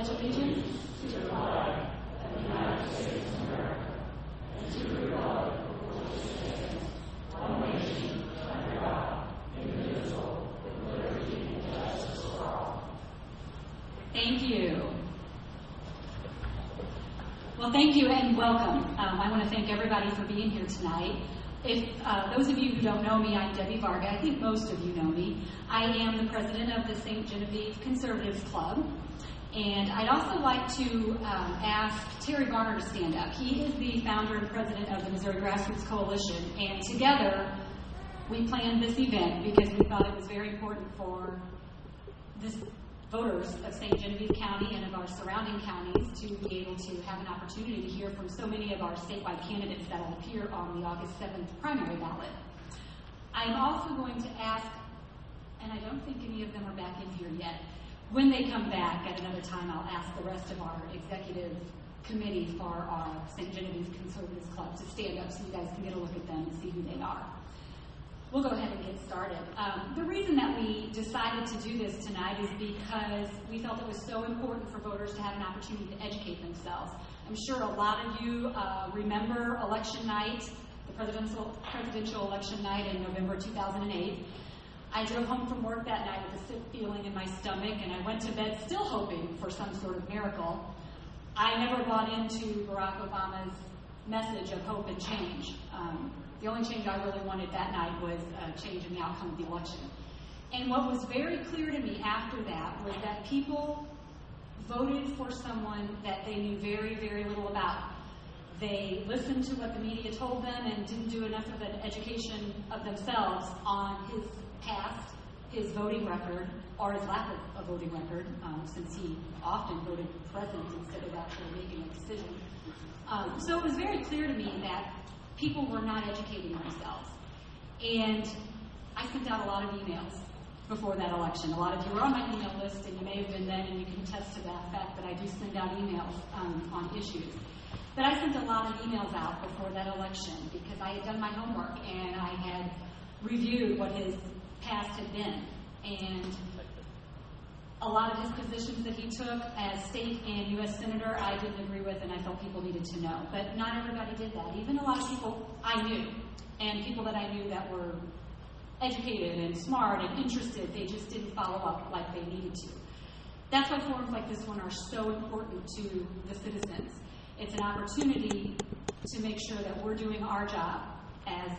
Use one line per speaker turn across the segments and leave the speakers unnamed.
pledge allegiance to the flag of the United States of America and to the republic for which it stands, one nation, under God, indivisible, with liberty and justice for all. Thank you. Well, thank you and welcome. I want to thank everybody for being here tonight. If those of you who don't know me, I'm Debbie Varga. I think most of you know me. I am the president of the St. Genevieve Conservatives Club. And I'd also like to ask Terry Garner to stand up. He is the founder and president of the Missouri Grassroots Coalition. And together, we planned this event because we thought it was very important for the voters of St. Genevieve County and of our surrounding counties to be able to have an opportunity to hear from so many of our statewide candidates that will appear on the August 7th primary ballot. I'm also going to ask, and I don't think any of them are back in here yet, when they come back at another time, I'll ask the rest of our executive committee for our St. Genevieve Conservatives Club to stand up so you guys can get a look at them and see who they are. We'll go ahead and get started. The reason that we decided to do this tonight is because we felt it was so important for voters to have an opportunity to educate themselves. I'm sure a lot of you remember election night, the presidential election night in November 2008. I drove home from work that night with a sick feeling in my stomach, and I went to bed still hoping for some sort of miracle. I never bought into Barack Obama's message of hope and change. The only change I really wanted that night was a change in the outcome of the election. And what was very clear to me after that was that people voted for someone that they knew very, very little about. They listened to what the media told them and didn't do enough of an education of themselves on his past, his voting record, or his lack of a voting record, since he often voted president instead of actually making a decision. So it was very clear to me that people were not educating themselves. And I sent out a lot of emails before that election. A lot of you were on my email list, and you may have been then, and you can attest to that fact that I do send out emails on issues. But I sent a lot of emails out before that election because I had done my homework and I had reviewed what his past had been. And a lot of his positions that he took as state and U.S. Senator, I didn't agree with, and I felt people needed to know. But not everybody did that. Even a lot of people I knew, and people that I knew that were educated and smart and interested, they just didn't follow up like they needed to. That's why forums like this one are so important to the citizens. It's an opportunity to make sure that we're doing our job as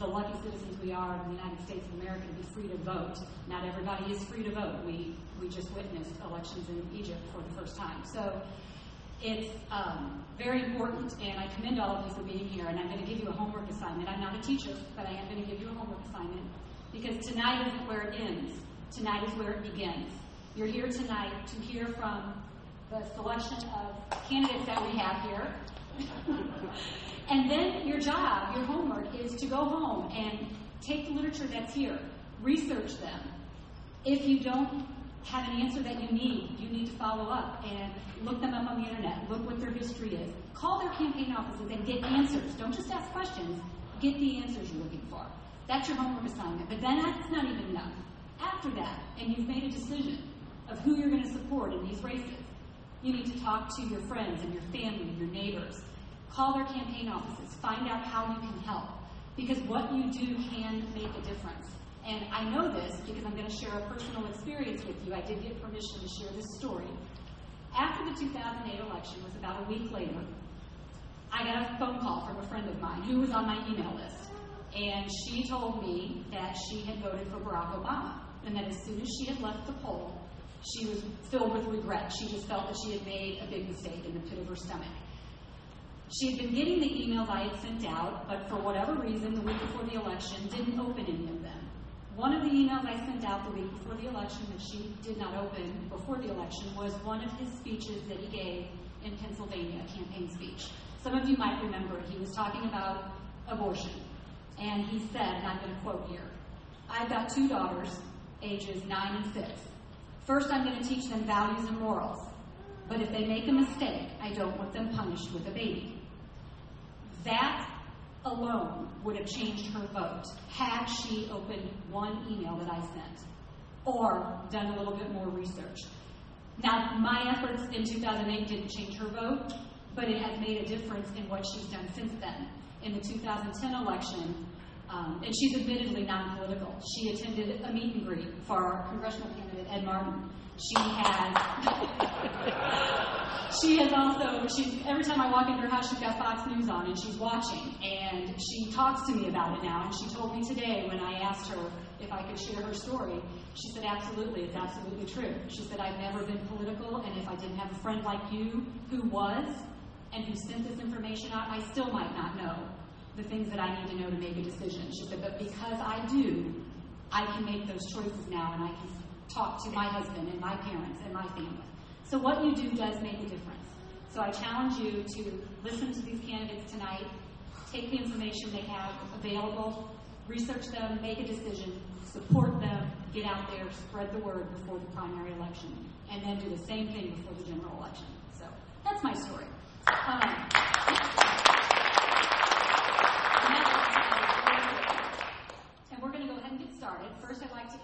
the lucky citizens we are in the United States of America to be free to vote. Not everybody is free to vote. We just witnessed elections in Egypt for the first time. So it's very important, and I commend all of you for being here, and I'm going to give you a homework assignment. I'm not a teacher, but I am going to give you a homework assignment because tonight isn't where it ends. Tonight is where it begins. You're here tonight to hear from the selection of candidates that we have here. And then your job, your homework, is to go home and take the literature that's here, research them. If you don't have an answer that you need to follow up and look them up on the internet, look what their history is. Call their campaign offices and get answers. Don't just ask questions, get the answers you're looking for. That's your homework assignment, but then that's not even enough. After that, and you've made a decision of who you're going to support in these races, you need to talk to your friends and your family and your neighbors. Call their campaign offices. Find out how you can help. Because what you do can make a difference. And I know this because I'm going to share a personal experience with you. I did get permission to share this story. After the 2008 election, it was about a week later, I got a phone call from a friend of mine who was on my email list. And she told me that she had voted for Barack Obama. And that as soon as she had left the poll, she was filled with regret. She just felt that she had made a big mistake in the pit of her stomach. She had been getting the emails I had sent out, but for whatever reason, the week before the election, didn't open any of them. One of the emails I sent out the week before the election that she did not open before the election was one of his speeches that he gave in Pennsylvania, a campaign speech. Some of you might remember it. He was talking about abortion. And he said, and I'm going to quote here, "I've got 2 daughters, ages 9 and 6. First, I'm going to teach them values and morals. But if they make a mistake, I don't want them punished with a baby." That alone would have changed her vote had she opened one email that I sent or done a little bit more research. Now, my efforts in 2008 didn't change her vote, but it has made a difference in what she's done since then. In the 2010 election, and she's admittedly non-political, she attended a meet and greet for our congressional candidate, Ed Martin. Every time I walk into her house, she's got Fox News on and she's watching. And she talks to me about it now. And she told me today when I asked her if I could share her story, she said, absolutely, it's absolutely true. She said, I've never been political, and if I didn't have a friend like you who was and who sent this information out, I still might not know the things that I need to know to make a decision. She said, but because I do, I can make those choices now, and I can talk to my husband and my parents and my family. So what you do does make a difference. So I challenge you to listen to these candidates tonight, take the information they have available, research them, make a decision, support them, get out there, spread the word before the primary election, and then do the same thing before the general election. So that's my story. And we're going to go ahead and get started. First, I'd like to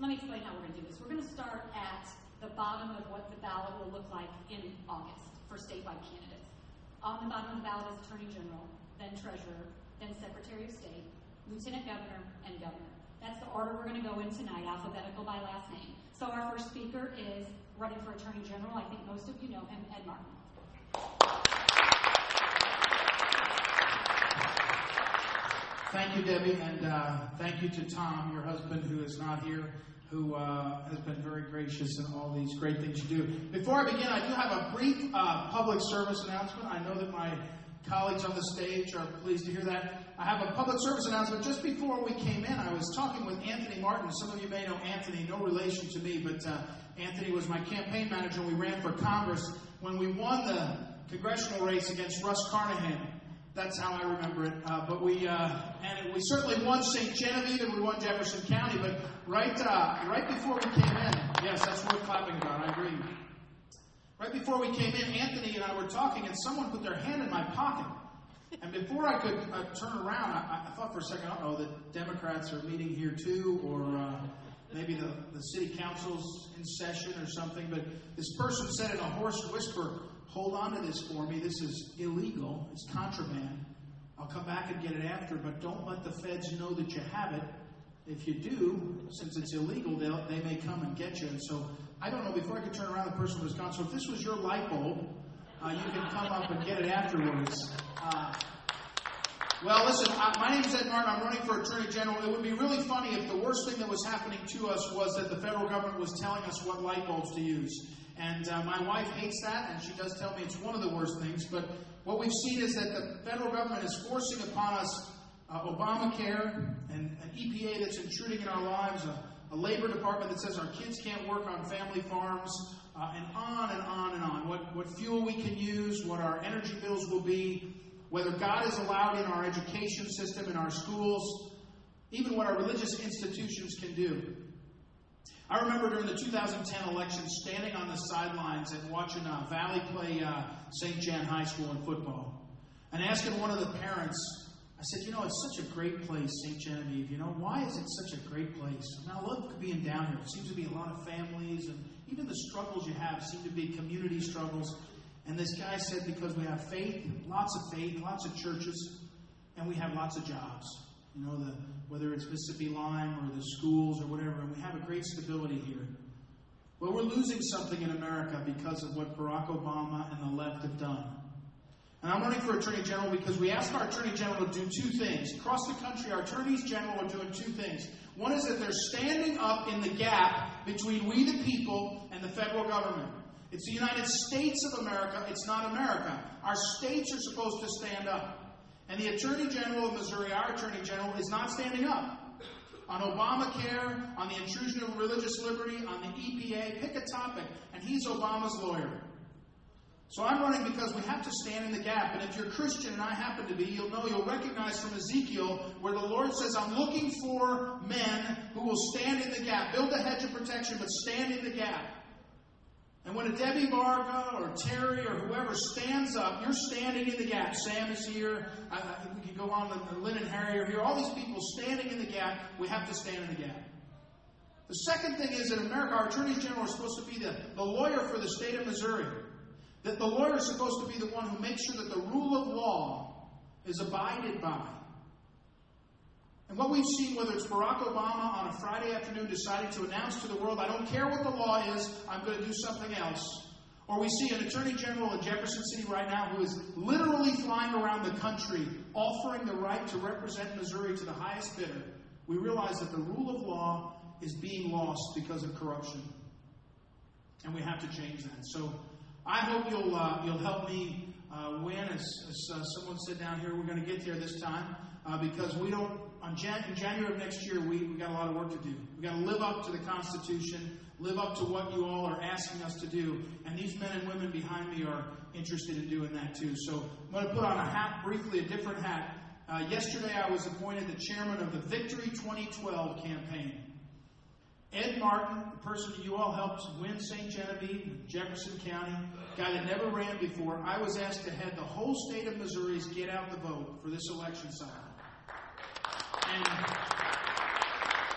let me explain how we're going to do this. We're going to start at the bottom of what the ballot will look like in August for statewide candidates. On the bottom of the ballot is Attorney General, then Treasurer, then Secretary of State, Lieutenant Governor, and Governor. That's the order we're going to go in tonight, alphabetical by last name. So our first speaker is running for Attorney General. I think most of you know him, Ed Martin.
Thank you, Debbie, and thank you to Tom, your husband, who is not here, who has been very gracious in all these great things you do. Before I begin, I do have a brief public service announcement. I know that my colleagues on the stage are pleased to hear that. I have a public service announcement. Just before we came in, I was talking with Anthony Martin. Some of you may know Anthony, no relation to me, but Anthony was my campaign manager when we ran for Congress. When we won the congressional race against Russ Carnahan, that's how I remember it. But we certainly won St. Genevieve and we won Jefferson County. But right before we came in, yes, that's worth clapping about. I agree. Right before we came in, Anthony and I were talking, and someone put their hand in my pocket. And before I could turn around, I thought for a second, the Democrats are meeting here too, or maybe the city council's in session or something. But this person said in a hoarse whisper, hold on to this for me. This is illegal. It's contraband. I'll come back and get it after, but don't let the feds know that you have it. If you do, since it's illegal, they may come and get you. And so, I don't know, before I could turn around, the person was gone. So if this was your light bulb, you can come up and get it afterwards. Well, listen, my name is Ed Martin. I'm running for Attorney General. It would be really funny if the worst thing that was happening to us was that the federal government was telling us what light bulbs to use. And my wife hates that, and she does tell me it's one of the worst things. But what we've seen is that the federal government is forcing upon us Obamacare and an EPA that's intruding in our lives, a labor department that says our kids can't work on family farms, and on and on and on. What fuel we can use, what our energy bills will be, whether God is allowed in our education system, in our schools, even what our religious institutions can do. I remember during the 2010 election standing on the sidelines and watching Valley play St. Jan High School in football, and asking one of the parents, I said, it's such a great place, St. Genevieve. Why is it such a great place? I love being down here. It seems to be a lot of families, and even the struggles you have seem to be community struggles. And this guy said, because we have faith, lots of churches, and we have lots of jobs. Whether it's Mississippi Lime or the schools or whatever, and we have a great stability here. Well, we're losing something in America because of what Barack Obama and the left have done. And I'm running for Attorney General because we asked our Attorney General to do two things. Across the country, our Attorneys General are doing two things. One is that they're standing up in the gap between we the people and the federal government. It's the United States of America. It's not America. Our states are supposed to stand up. And the Attorney General of Missouri, our Attorney General, is not standing up. On Obamacare, on the intrusion of religious liberty, on the EPA, pick a topic, and he's Obama's lawyer. So I'm running because we have to stand in the gap. And if you're Christian, and I happen to be, you'll recognize from Ezekiel where the Lord says, I'm looking for men who will stand in the gap. Build a hedge of protection, but stand in the gap. And when a Debbie Varga or Terry or whoever stands up, you're standing in the gap. Sam is here. We can go on. Lynn and Harry are here. All these people standing in the gap. We have to stand in the gap. The second thing is that in America, our attorneys general are supposed to be the lawyer for the state of Missouri. That the lawyer is supposed to be the one who makes sure that the rule of law is abided by. And what we've seen, whether it's Barack Obama on a Friday afternoon deciding to announce to the world, I don't care what the law is, I'm going to do something else. Or we see an attorney general in Jefferson City right now who is literally flying around the country offering the right to represent Missouri to the highest bidder. We realize that the rule of law is being lost because of corruption. And we have to change that. So I hope you'll help me win. As someone said down here, we're going to get there this time because we don't. In January of next year, we got a lot of work to do. We got to live up to the Constitution, live up to what you all are asking us to do, and these men and women behind me are interested in doing that too. So I'm going to put on a hat, briefly, a different hat. Yesterday, I was appointed the chairman of the Victory 2012 campaign. Ed Martin, the person that you all helped win St. Genevieve, Jefferson County, guy that never ran before, I was asked to head the whole state of Missouri's Get Out the Vote for this election cycle. And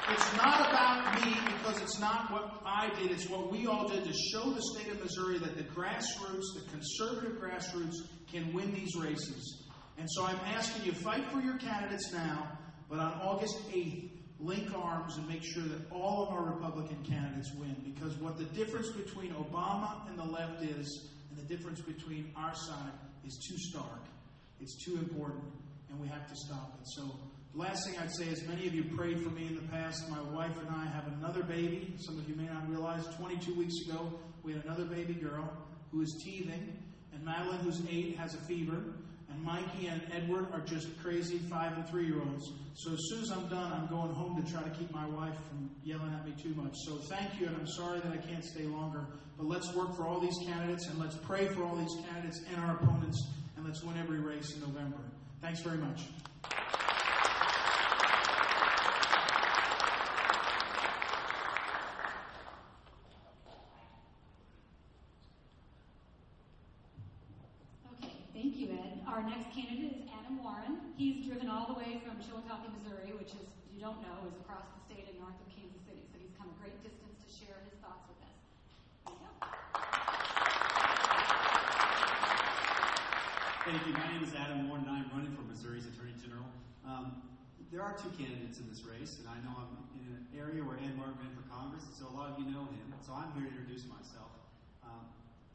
it's not about me because it's not what I did, it's what we all did to show the state of Missouri that the grassroots, the conservative grassroots, can win these races. And so I'm asking you, fight for your candidates now, but on August 8th, link arms and make sure that all of our Republican candidates win. Because what the difference between Obama and the left is, and the difference between our side, is too stark. It's too important, and we have to stop it. So the last thing I'd say is many of you prayed for me in the past. My wife and I have another baby. Some of you may not realize 22 weeks ago we had another baby girl who is teething. And Madeline, who's 8, has a fever. And Mikey and Edward are just crazy 5 and 3-year-olds. So as soon as I'm done, I'm going home to try to keep my wife from yelling at me too much. So thank you, and I'm sorry that I can't stay longer. But let's work for all these candidates, and let's pray for all these candidates and our opponents, and let's win every race in November. Thanks very much.
Thank you, Ed. Our next candidate is Adam Warren. He's driven all the way from Chillicothe, Missouri, which is, if you don't know, is across the state and north of Kansas City. So he's come a great distance to share his thoughts with us. There you go.
Thank you. My name is Adam Warren, and I'm running for Missouri's Attorney General. There are 2 candidates in this race, and I know I'm in an area where Ed Martin ran for Congress, so a lot of you know him. So I'm here to introduce myself.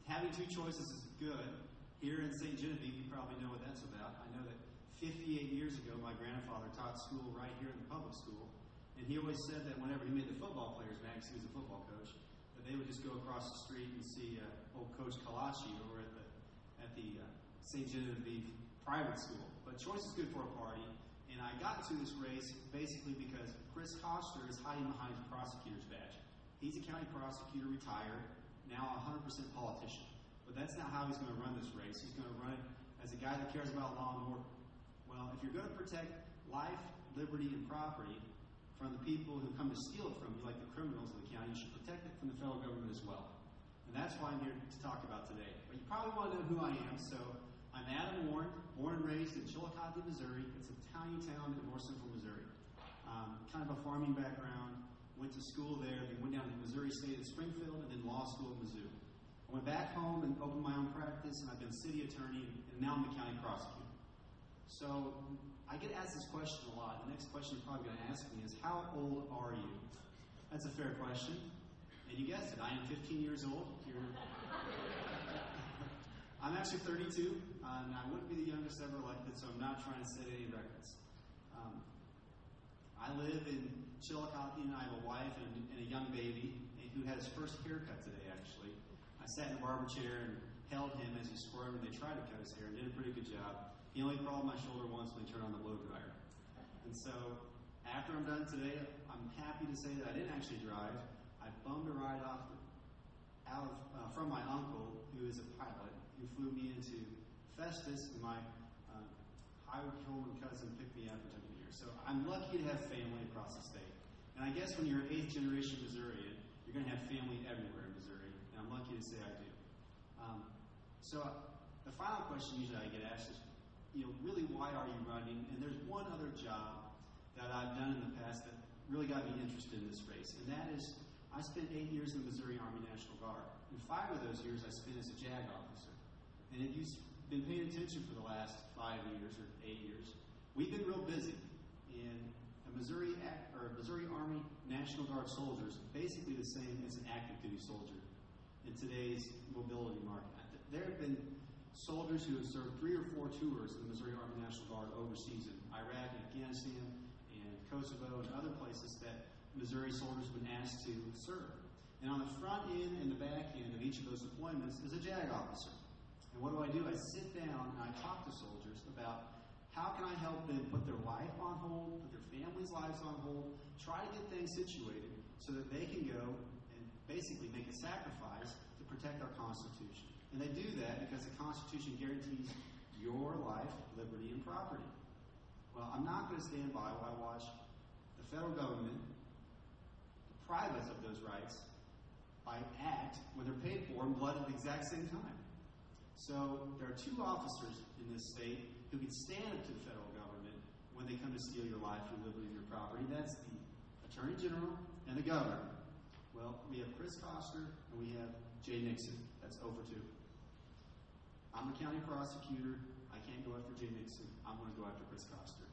Having 2 choices is good. Here in St. Genevieve, you probably know what that's about. I know that 58 years ago, my grandfather taught school right here in the public school. And he always said that whenever he made the football players mad, because he was a football coach, that they would just go across the street and see old Coach Kalashi over at the St. Genevieve private school. But choice is good for a party. And I got into this race basically because Chris Koster is hiding behind his prosecutor's badge. He's a county prosecutor, retired, now a 100% politician. But that's not how he's going to run this race. He's going to run it as a guy that cares about law and order. Well, if you're going to protect life, liberty, and property from the people who come to steal it from you, like the criminals of the county, you should protect it from the federal government as well. And that's why I'm here to talk about today. But you probably want to know who I am, so I'm Adam Warren, born and raised in Chillicothe, Missouri. It's a tiny town in north central Missouri. Kind of a farming background, went to school there, then went down to Missouri State at Springfield, and then law school at Mizzou. I went back home and opened my own practice, and I've been city attorney, and now I'm the county prosecutor. So I get asked this question a lot. The next question you're probably going to ask me is, how old are you? That's a fair question. And you guessed it, I am 15 years old. I'm actually 32, and I wouldn't be the youngest ever elected, so I'm not trying to set any records. I live in Chillicothe, and I have a wife and a young baby who had his first haircut today, actually. I sat in a barber chair and held him as he squirmed, and they tried to cut his hair and did a pretty good job. He only crawled my shoulder once when he turned on the blow dryer. And so, after I'm done today, I'm happy to say that I didn't actually drive. I bummed a ride from my uncle, who is a pilot, who flew me into Festus, and my Highwood cousin picked me up and took me here. So I'm lucky to have family across the state. And I guess when you're an 8th generation Missourian, you're going to have family everywhere in Missouri. And I'm lucky to say I do. So the final question usually I get asked is, really, why are you running? And there's one other job that I've done in the past that really got me interested in this race, and that is I spent 8 years in the Missouri Army National Guard. And 5 of those years I spent as a JAG officer. And if you've been paying attention for the last 5 years or 8 years, we've been real busy. And a Missouri Army National Guard soldier is basically the same as an active duty soldier in today's mobility market. There have been soldiers who have served 3 or 4 tours in the Missouri Army National Guard overseas in Iraq and Afghanistan and Kosovo and other places that Missouri soldiers have been asked to serve. And on the front end and the back end of each of those deployments is a JAG officer. And what do? I sit down and I talk to soldiers about how can I help them put their life on hold, put their families' lives on hold, try to get things situated so that they can go and basically make a sacrifice to protect our Constitution. And they do that because the Constitution guarantees your life, liberty, and property. Well, I'm not going to stand by while I watch the federal government deprive us of those rights by act when they're paid for and blood at the exact same time. So there are 2 officers in this state who can stand up to the federal government when they come to steal your life, your liberty, and your property. That's the Attorney General and the Governor. Well, we have Chris Koster and we have Jay Nixon. That's over 2. I'm the county prosecutor. I can't go after Jay Nixon. I'm going to go after Chris Koster.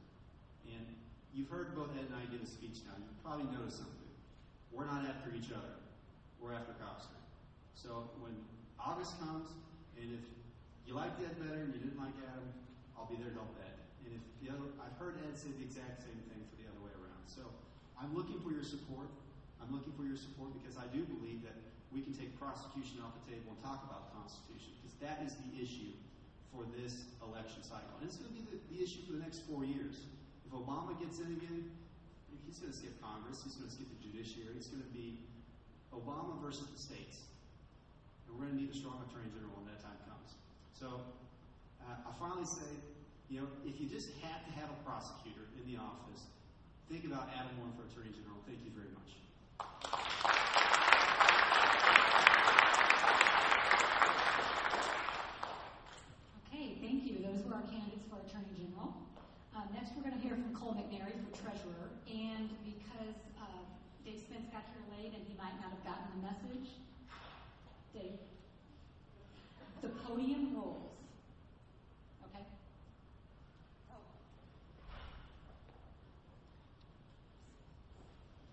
And you've heard both Ed and I give a speech now. You've probably noticed something. We're not after each other. We're after Koster. So when August comes, and if you liked Ed better and you didn't like Adam, I'll be there to help Ed. And if the other, I've heard Ed say the exact same thing for the other way around. So I'm looking for your support. I'm looking for your support because I do believe that we can take prosecution off the table and talk about the Constitution, because that is the issue for this election cycle. And it's going to be the issue for the next 4 years. If Obama gets in again, he's going to skip Congress, he's going to skip the judiciary, it's going to be Obama versus the states. And we're going to need a strong Attorney General when that time comes. So I finally say, if you just have to have a prosecutor in the office, think about Adam Warren for Attorney General. Thank you very much.
Okay, thank you. Those were our candidates for Attorney General. Next, we're going to hear from Cole McNary for Treasurer. And because Dave Spence got here late and he might not have gotten the message, Dave, the podium rolls. Okay?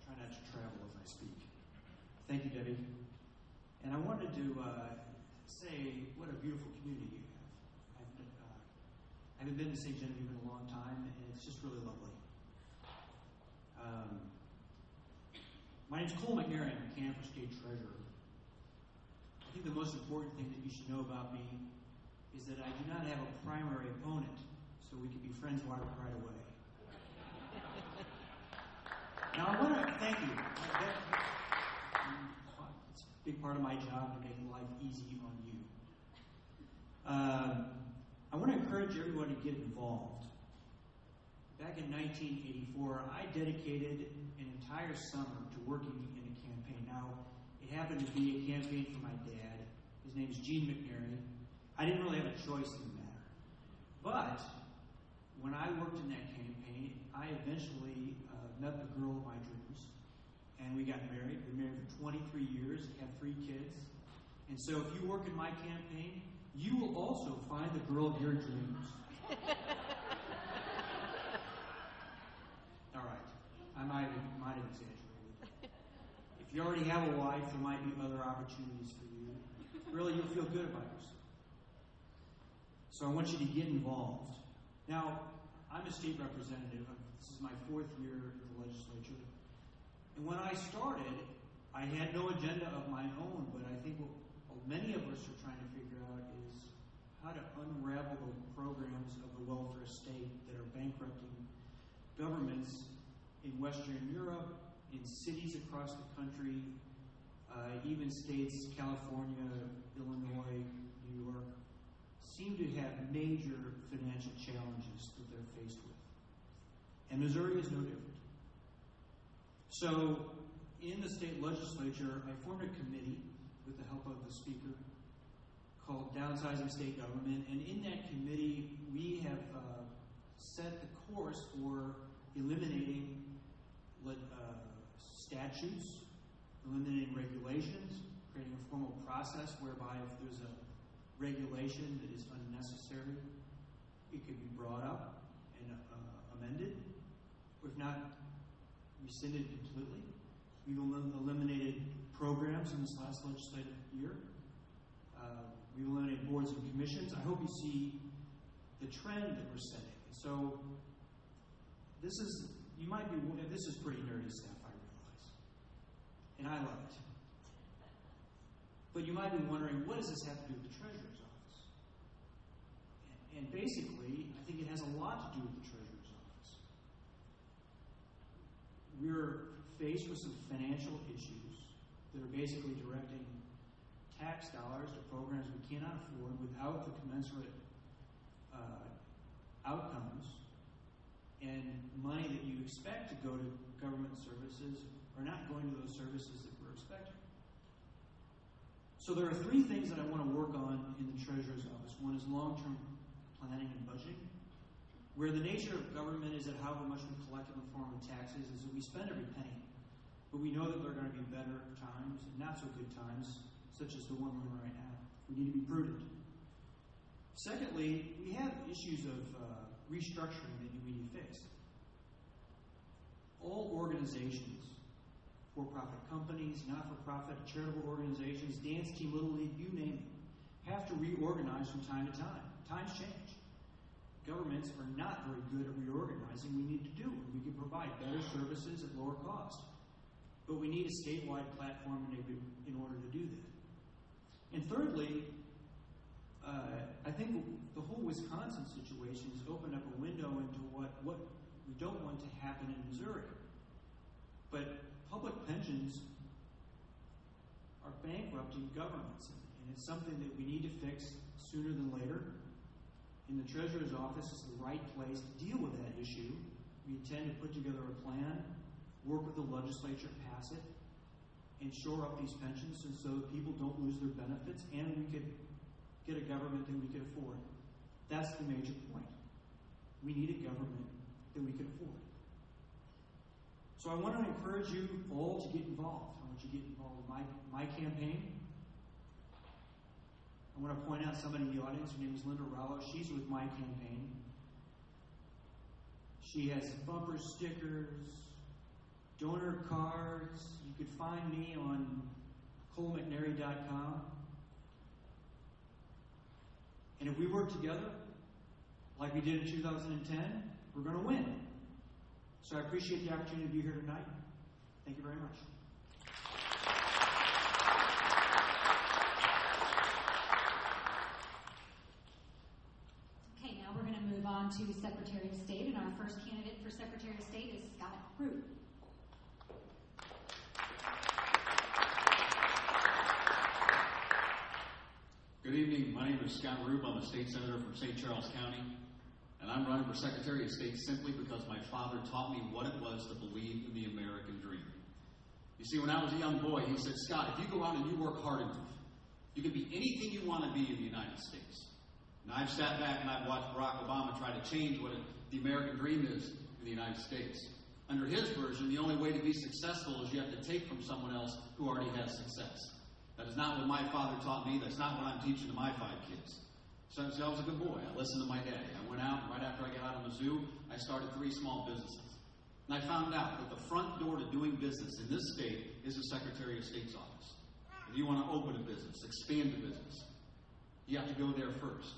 Try not to travel as I speak. Thank you, Debbie. And I wanted to say what a beautiful community you have. I haven't been to St. Genevieve in a long time, and it's just really lovely. My name's Cole McNary. I'm the Canfor State Treasurer. I think the most important thing that you should know about me is that I do not have a primary opponent, so we can be friends right away. Now, I want to thank you. It's a big part of my job to make life easy on you. I want to encourage everyone to get involved. Back in 1984, I dedicated an entire summer to working in a campaign. Now, it happened to be a campaign for my dad. His name is Gene McNary. I didn't really have a choice in the matter. But when I worked in that campaign, I eventually met the girl of my dreams. And we got married. We were married for 23 years, have 3 kids. And so if you work in my campaign, you will also find the girl of your dreams. All right. I might have exaggerated. If you already have a wife, there might be other opportunities for you. Really, you'll feel good about yourself. So I want you to get involved. Now, I'm a state representative. This is my 4th year in the legislature. And when I started, I had no agenda of my own, but I think what many of us are trying to figure out is how to unravel the programs of the welfare state that are bankrupting governments in Western Europe, in cities across the country, even states, California, Illinois, New York, seem to have major financial challenges that they're faced with. And Missouri is no different. So, in the state legislature, I formed a committee with the help of the speaker called Downsizing State Government. And in that committee, we have set the course for eliminating statutes, eliminating regulations, creating a formal process whereby if there's a regulation that is unnecessary, it could be brought up and amended, or if not, rescinded completely. We've eliminated programs in this last legislative year. We've eliminated boards and commissions. I hope you see the trend that we're setting. And so this is pretty nerdy stuff, I realize. And I love it. But you might be wondering, what does this have to do with the Treasurer's Office? And basically, I think it has a lot to do with the Treasurer's Office. We're faced with some financial issues that are basically directing tax dollars to programs we cannot afford without the commensurate outcomes, and money that you expect to go to government services are not going to those services that we're expecting. So there are three things that I want to work on in the Treasurer's Office. One is long-term planning and budgeting, where the nature of government is that however much we collect in the form of taxes is that we spend every penny. But we know that there are going to be better times and not so good times, such as the one we're in right now. We need to be prudent. Secondly, we have issues of restructuring that we need to face. All organizations, for-profit companies, not-for-profit, charitable organizations, dance team, Little League, you name it, have to reorganize from time to time. Times change. Governments are not very good at reorganizing. We need to do it. We can provide better services at lower cost. But we need a statewide platform in order to do that. And thirdly, I think the whole Wisconsin situation has opened up a window into what we don't want to happen in Missouri. But public pensions are bankrupting governments, and it's something that we need to fix sooner than later. And the Treasurer's Office is the right place to deal with that issue. We intend to put together a plan, work with the legislature, pass it, and shore up these pensions so that people don't lose their benefits, and we could get a government that we could afford. That's the major point. We need a government that we can afford. So I want to encourage you all to get involved. I want you to get involved in my campaign. I want to point out somebody in the audience. Her name is Linda Rallo. She's with my campaign. She has bumper stickers, donor cards. You could find me on ColeMcNary.com. And if we work together, like we did in 2010, we're going to win. So I appreciate the opportunity to be here tonight. Thank you very much.
Okay, now we're going to move on to Secretary of State, and our first candidate for Secretary of State is Scott Root.
Good evening. My name is Scott Root. I'm a state senator from St. Charles County, and I'm running for Secretary of State simply because my father taught me what it was to believe in the American dream. You see, when I was a young boy, he said, Scott, if you go out and you work hard enough, you can be anything you want to be in the United States. Now, I've sat back and I've watched Barack Obama try to change what the American dream is in the United States. Under his version, the only way to be successful is you have to take from someone else who already has success. That is not what my father taught me. That's not what I'm teaching to my 5 kids. So I was a good boy. I listened to my daddy. I went out, and right after I got out of Mizzou, I started 3 small businesses. And I found out that the front door to doing business in this state is the Secretary of State's office. If you want to open a business, expand a business, you have to go there first.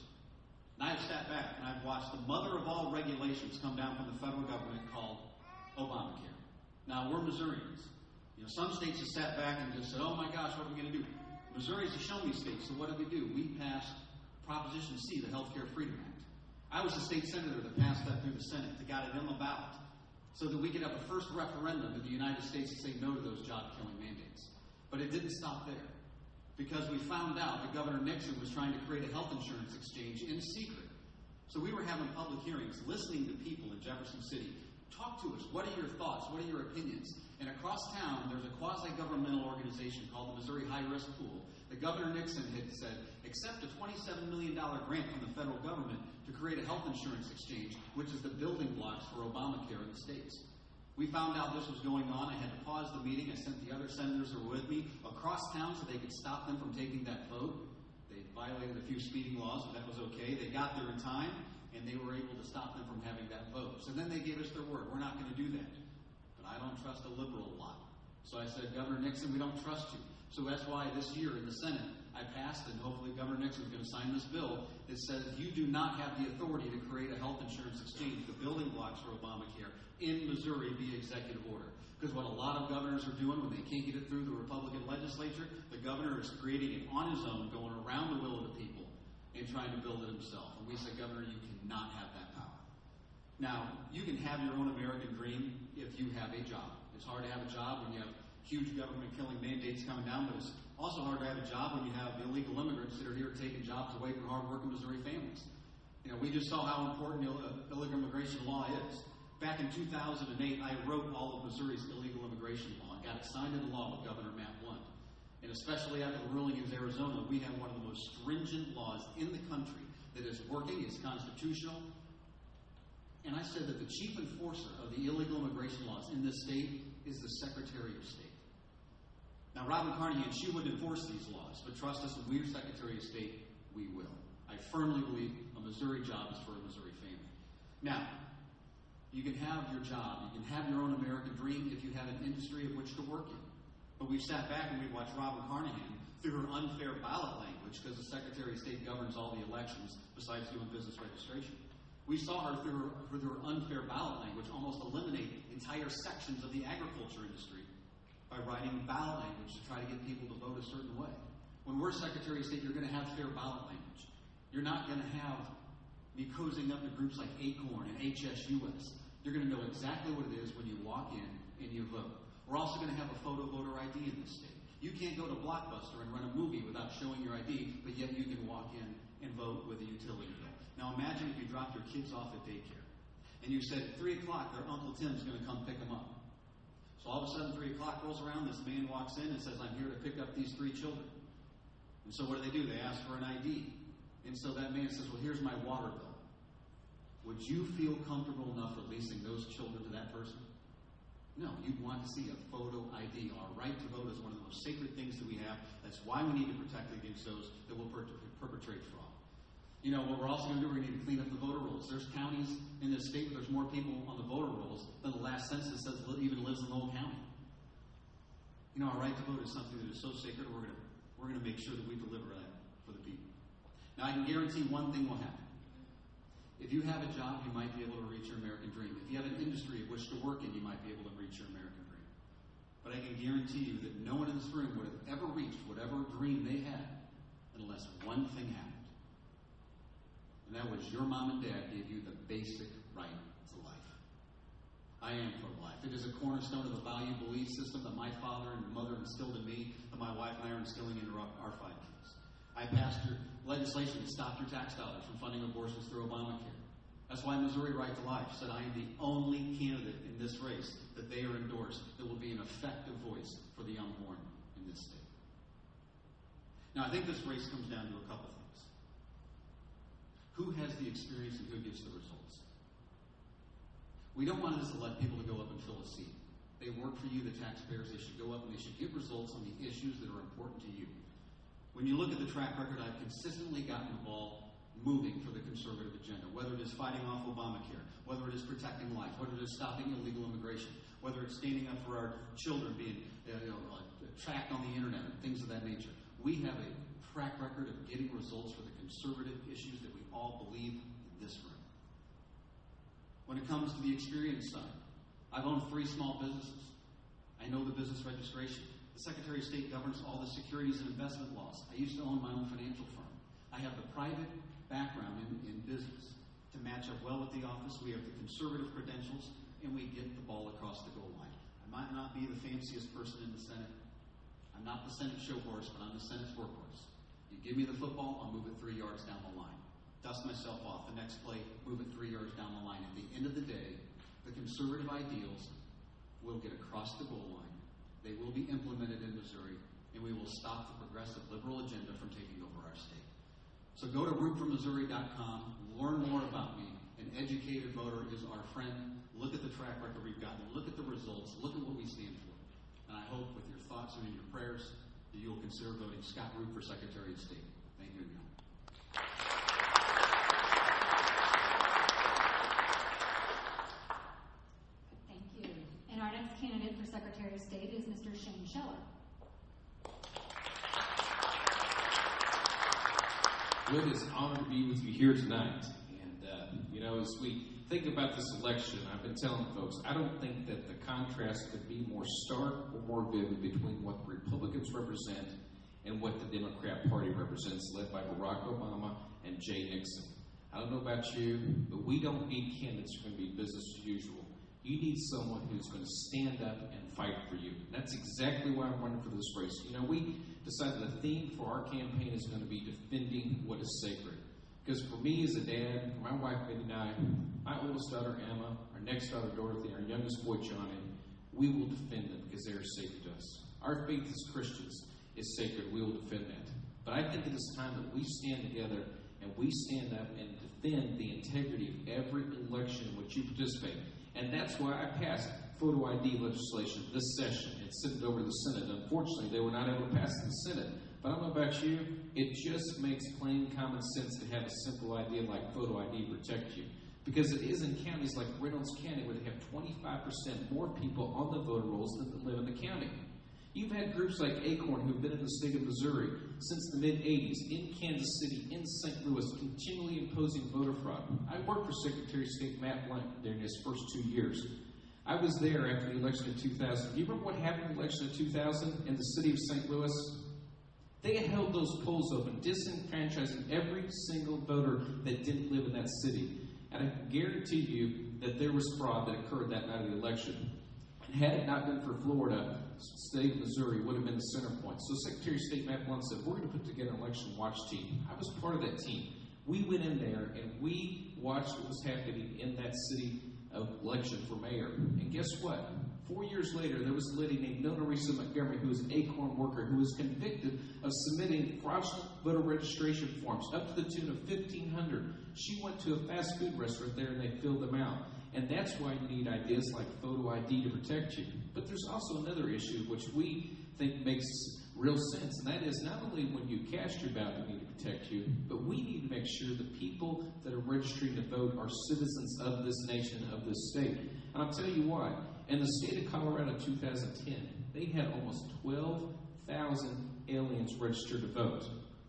And I've sat back and I've watched the mother of all regulations come down from the federal government called Obamacare. Now, we're Missourians. Some states have sat back and just said, oh my gosh, what are we going to do? Missouri's a show-me state, so what did we do? We passed Proposition C, the Healthcare Freedom Act. I was the state senator that passed that through the Senate, that got it on the ballot, so that we could have the first referendum in the United States to say no to those job-killing mandates. But it didn't stop there, because we found out that Governor Nixon was trying to create a health insurance exchange in secret. So we were having public hearings, listening to people in Jefferson City. Talk to us. What are your thoughts? What are your opinions? And across town, there's a quasi-governmental organization called the Missouri High Risk Pool that Governor Nixon had said, accept a $27 million grant from the federal government to create a health insurance exchange, which is the building blocks for Obamacare in the states. We found out this was going on. I had to pause the meeting. I sent the other senators who were with me across town so they could stop them from taking that vote. They violated a few speeding laws, but that was okay. They got there in time, and they were able to stop them from having that vote. So then they gave us their word. We're not going to do that. But I don't trust a liberal a lot. So I said, Governor Nixon, we don't trust you. So that's why this year in the Senate, I passed, and hopefully Governor Nixon is going to sign this bill that says you do not have the authority to create a health insurance exchange, the building blocks for Obamacare, in Missouri via executive order. Because what a lot of governors are doing when they can't get it through the Republican legislature, the governor is creating it on his own, going around the will of the people, and trying to build it himself. And we say, Governor, you cannot have that power. Now, you can have your own American dream if you have a job. It's hard to have a job when you have huge government killing mandates coming down, but it's also hard to have a job when you have illegal immigrants that are here taking jobs away from hard-working Missouri families. You know, we just saw how important illegal immigration law is. Back in 2008, I wrote all of Missouri's illegal immigration law and got it signed into law with Governor Matt Blunt. And especially after the ruling in Arizona, we have one of the most stringent laws in the country that is working, is constitutional. And I said that the chief enforcer of the illegal immigration laws in this state is the Secretary of State. Now, Robin Carnahan, she would enforce these laws, but trust us, when we're Secretary of State, we will. I firmly believe a Missouri job is for a Missouri family. Now, you can have your job, you can have your own American dream if you have an industry of which to work in. But we've sat back and we've watched Robin Carnahan through her unfair ballot language, because the Secretary of State governs all the elections besides doing business registration. We saw her through her unfair ballot language almost eliminate entire sections of the agriculture industry by writing ballot language to try to get people to vote a certain way. When we're Secretary of State, you're going to have fair ballot language. You're not going to have me cozying up to groups like ACORN and HSUS. You're going to know exactly what it is when you walk in and you vote. We're also going to have a photo voter ID in this state. You can't go to Blockbuster and rent a movie without showing your ID, but yet you can walk in and vote with a utility bill. Now imagine if you dropped your kids off at daycare and you said, 3 o'clock, their Uncle Tim's going to come pick them up. So all of a sudden, 3 o'clock rolls around, this man walks in and says, I'm here to pick up these 3 children. And so what do? They ask for an ID. And so that man says, well, here's my water bill. Would you feel comfortable enough releasing those children to that person? No, you'd want to see a photo ID. Our right to vote is one of the most sacred things that we have. That's why we need to protect against those that will perpetrate fraud. You know, what we're also going to do, we're going to need to clean up the voter rolls. There's counties in this state where there's more people on the voter rolls than the last census says even lives in the whole county. You know, our right to vote is something that is so sacred, we're going to make sure that we deliver that for the people. Now, I can guarantee one thing will happen. If you have a job, you might be able to reach your American dream. If you have an industry of which to work in, you might be able to reach your American dream. But I can guarantee you that no one in this room would have ever reached whatever dream they had unless one thing happened. And that was your mom and dad gave you the basic right to life. I am pro-life. It is a cornerstone of the value belief system that my father and mother instilled in me, that my wife and I are instilling into our 5 kids. I passed your legislation to stop your tax dollars from funding abortions through Obamacare. That's why Missouri Right to Life said I am the only candidate in this race that they are endorsed that will be an effective voice for the unborn in this state. Now, I think this race comes down to a couple things. Who has the experience and who gets the results? We don't want to just elect people to go up and fill a seat. They work for you, the taxpayers. They should go up and they should get results on the issues that are important to you. When you look at the track record, I've consistently gotten involved moving for the conservative agenda, whether it is fighting off Obamacare, whether it is protecting life, whether it is stopping illegal immigration, whether it's standing up for our children being tracked on the internet, and things of that nature. We have a track record of getting results for the conservative issues that we all believe in this room. When it comes to the experience side, I've owned 3 small businesses. I know the business registration. The Secretary of State governs all the securities and investment laws. I used to own my own financial firm. I have the private background in business to match up well with the office. We have the conservative credentials, and we get the ball across the goal line. I might not be the fanciest person in the Senate. I'm not the Senate show horse, but I'm the Senate's workhorse. You give me the football, I'll move it 3 yards down the line. Dust myself off. The next play, move it 3 yards down the line. At the end of the day, the conservative ideals will get across the goal line. They will be implemented in Missouri, and we will stop the progressive liberal agenda from taking over our state. So go to rootformissouri.com, learn more about me, and educated voter is our friend. Look at the track record we've gotten. Look at the results. Look at what we stand for. And I hope with your thoughts and in your prayers that you will consider voting Scott Roop for Secretary of State. Thank you again.
Thank you. And our next candidate for Secretary of State is Mr. Shane Scheller.
It is an honor to be with you here tonight. And, as we think about this election, I've been telling folks, I don't think that the contrast could be more stark or more vivid between what the Republicans represent and what the Democrat Party represents, led by Barack Obama and Jay Nixon. I don't know about you, but we don't need candidates who are going to be business as usual. You need someone who's going to stand up and fight for you. And that's exactly why I'm running for this race. We decided the theme for our campaign is going to be defending what is sacred. Because for me as a dad, for my wife Betty and I, my oldest daughter Emma, our next daughter Dorothy, and our youngest boy Johnny, we will defend them because they are sacred to us. Our faith as Christians is sacred. We will defend that. But I think it is time that we stand together and we stand up and defend the integrity of every election in which you participate. And that's why I passed photo ID legislation this session and sent it over to the Senate. Unfortunately, they were not able to pass it in the Senate. But I don't know about you, it just makes plain common sense to have a simple idea like photo ID protect you. Because it is in counties like Reynolds County where they have 25% more people on the voter rolls than live in the county. You've had groups like Acorn who've been in the state of Missouri since the mid-'80s, in Kansas City, in St. Louis, continually imposing voter fraud. I worked for Secretary of State Matt Blunt during his first 2 years. I was there after the election of 2000. Do you remember what happened in the election of 2000 in the city of St. Louis? They held those polls open, disenfranchising every single voter that didn't live in that city. And I can guarantee you that there was fraud that occurred that night of the election. And had it not been for Florida, the state of Missouri would have been the center point. So Secretary of State Matt Blunt said, we're going to put together an election watch team. I was part of that team. We went in there and we watched what was happening in that city election for mayor. And guess what? 4 years later, there was a lady named Nona Risa Montgomery, who was an Acorn worker, who was convicted of submitting fraudulent voter registration forms up to the tune of $1,500. She went to a fast food restaurant there and they filled them out. And that's why you need ideas like photo ID to protect you. But there's also another issue which we think makes real sense, and that is not only when you cast your ballot we need to protect you, but we need to make sure the people that are registering to vote are citizens of this nation, of this state. And I'll tell you why. In the state of Colorado in 2010, they had almost 12,000 aliens registered to vote.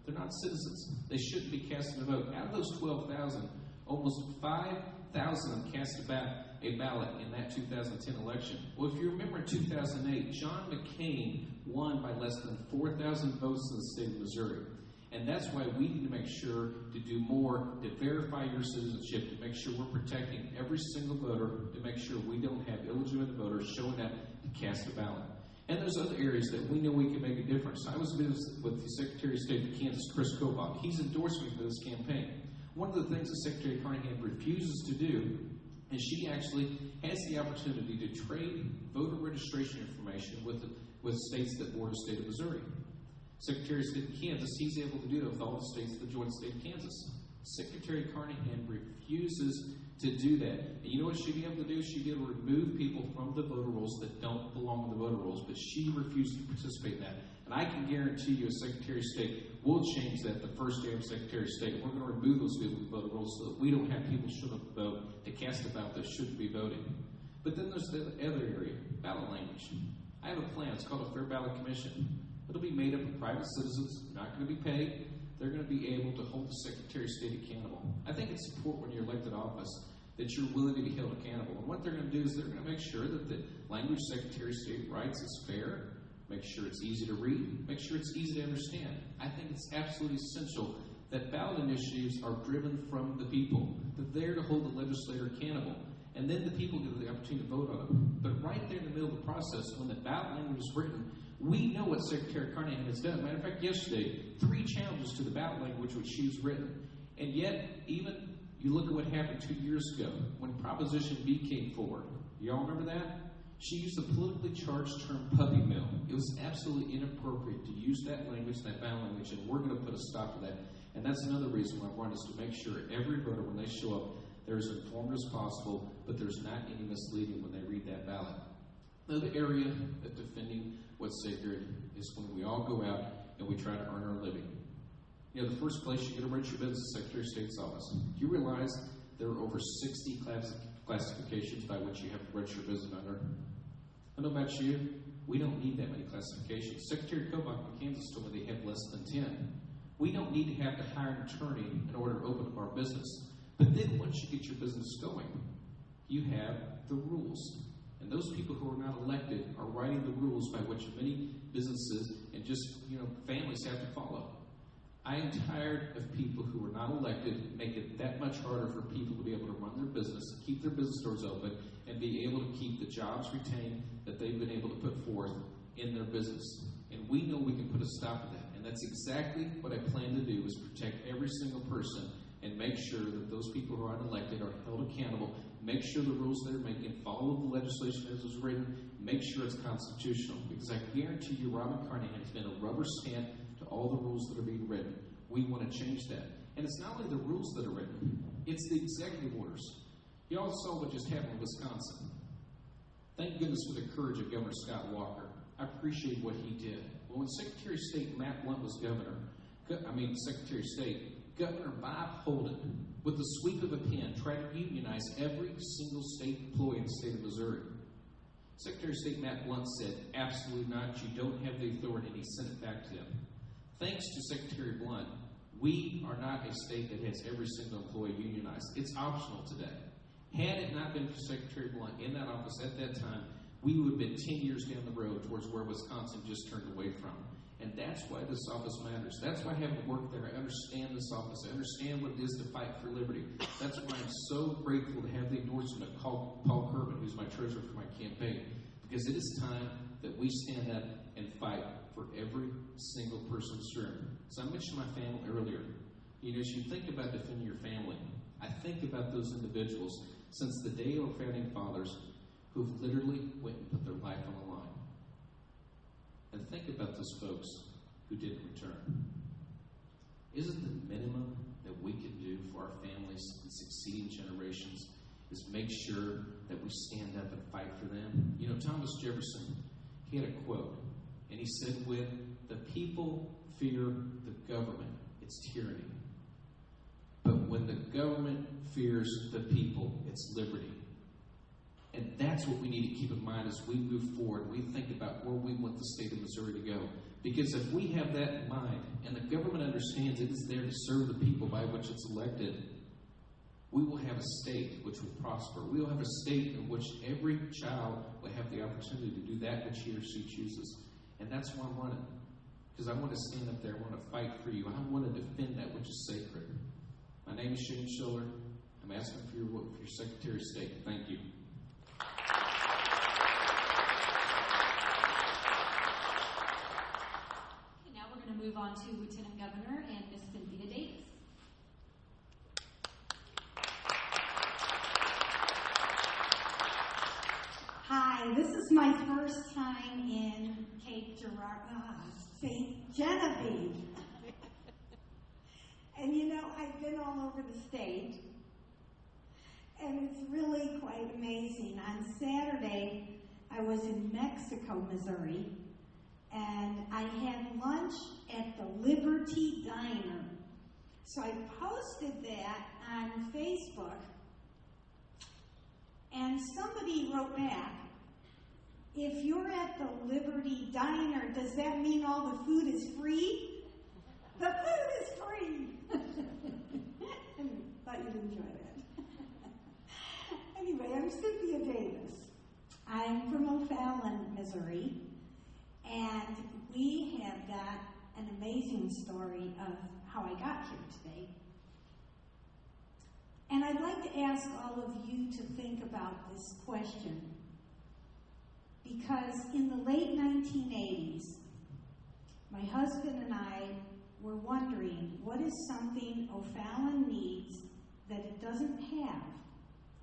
They're not citizens. They shouldn't be casting a vote. Out of those 12,000, almost 5,000 of them cast a ballot in that 2010 election. Well, if you remember in 2008, John McCain won by less than 4,000 votes in the state of Missouri. And that's why we need to make sure to do more to verify your citizenship, to make sure we're protecting every single voter, to make sure we don't have illegitimate voters showing up to cast a ballot. And there's other areas that we know we can make a difference. I was with the Secretary of State of Kansas, Chris Kobach. He's endorsed me for this campaign. One of the things that Secretary Carnahan refuses to do is she actually has the opportunity to trade voter registration information with states that border the state of Missouri. Secretary of State of Kansas, he's able to do that with all the states that join the state of Kansas. Secretary Carnahan refuses to do that. And you know what she'd be able to do? She'd be able to remove people from the voter rolls that don't belong in the voter rolls, but she refused to participate in that. And I can guarantee you as Secretary of State, we'll change that the first day of Secretary of State. We're going to remove those people from the voter rolls so that we don't have people show up to vote to cast a ballot that shouldn't be voting. But then there's the other area, ballot language. I have a plan. It's called a Fair Ballot Commission. It'll be made up of private citizens. They're not going to be paid. They're going to be able to hold the Secretary of State accountable. I think it's important when you're elected office that you're willing to be held accountable. And what they're going to do is they're going to make sure that the language Secretary of State writes is fair, make sure it's easy to read, make sure it's easy to understand. I think it's absolutely essential that ballot initiatives are driven from the people, that they're to hold the legislator accountable. And then the people get the opportunity to vote on them. But right there in the middle of the process, when the ballot language is written, we know what Secretary Carnahan has done. Matter of fact, yesterday, 3 challenges to the ballot language which she's written. And yet, even you look at what happened 2 years ago when Proposition B came forward. Y'all remember that? She used the politically charged term puppy mill. It was absolutely inappropriate to use that language, that ballot language, and we're going to put a stop to that. And that's another reason why I want us to make sure every voter, when they show up, they're as informed as possible, but there's not any misleading when they read that ballot. Another area of defending what's sacred is when we all go out and we try to earn our living. You know, the first place you're going to register your business is Secretary of State's office. Do you realize there are over 60 classifications by which you have to register your business under? I don't know about you, we don't need that many classifications. Secretary Kobach in Kansas told me they have less than 10. We don't need to have to hire an attorney in order to open up our business. But then once you get your business going, you have the rules. And those people who are not elected are writing the rules by which many businesses and just, families have to follow. I am tired of people who are not elected make it that much harder for people to be able to run their business, keep their business doors open, and be able to keep the jobs retained that they've been able to put forth in their business. And we know we can put a stop to that. And that's exactly what I plan to do, is protect every single person and make sure that those people who are unelected are held accountable, make sure the rules they're making follow the legislation as was written, make sure it's constitutional. Because I guarantee you Robin Carnahan has been a rubber stamp to all the rules that are being written. We want to change that. And it's not only the rules that are written, it's the executive orders. You all saw what just happened in Wisconsin. Thank goodness for the courage of Governor Scott Walker. I appreciate what he did. Well, when Secretary of State Matt Blunt was Secretary of State, Governor Bob Holden, with the sweep of a pen, tried to unionize every single state employee in the state of Missouri. Secretary of State Matt Blunt said, absolutely not, you don't have the authority, and he sent it back to him. Thanks to Secretary Blunt, we are not a state that has every single employee unionized. It's optional today. Had it not been for Secretary Blunt in that office at that time, we would have been 10 years down the road towards where Wisconsin just turned away from. And that's why this office matters. That's why having worked there, I understand this office. I understand what it is to fight for liberty. That's why I'm so grateful to have the endorsement of Paul Kerman, who's my treasurer for my campaign, because it is time that we stand up and fight for every single person in this room. So I mentioned my family earlier. As you think about defending your family, I think about those individuals since the day of our founding fathers who've literally went and put their life on the line. And think about those folks who didn't return. Isn't the minimum that we can do for our families and succeeding generations is make sure that we stand up and fight for them? Thomas Jefferson, he had a quote, and he said, when the people fear the government, it's tyranny. But when the government fears the people, it's liberty. And that's what we need to keep in mind as we move forward. We think about where we want the state of Missouri to go. Because if we have that in mind, and the government understands it is there to serve the people by which it's elected, we will have a state which will prosper. We will have a state in which every child will have the opportunity to do that which he or she chooses. And that's why I'm running. Because I want to stand up there. I want to fight for you. I want to defend that which is sacred. My name is Shane Schiller. I'm asking for your Secretary of State. Thank you.
Now we're going to move on to Lieutenant Governor and Miss Cynthia Davis.
Hi, this is my first time in St. Genevieve. And I've been all over the state, and it's really quite amazing. On Saturday, I was in Mexico, Missouri, and I had lunch at the Liberty Diner. So I posted that on Facebook, and somebody wrote back, if you're at the Liberty Diner, does that mean all the food is free? The food is free! Thought you'd enjoy that. Anyway, I'm Cynthia Davis. I'm from O'Fallon, Missouri, and we have got an amazing story of how I got here today. And I'd like to ask all of you to think about this question, because in the late 1980s, my husband and I were wondering, what is something O'Fallon needs that it doesn't have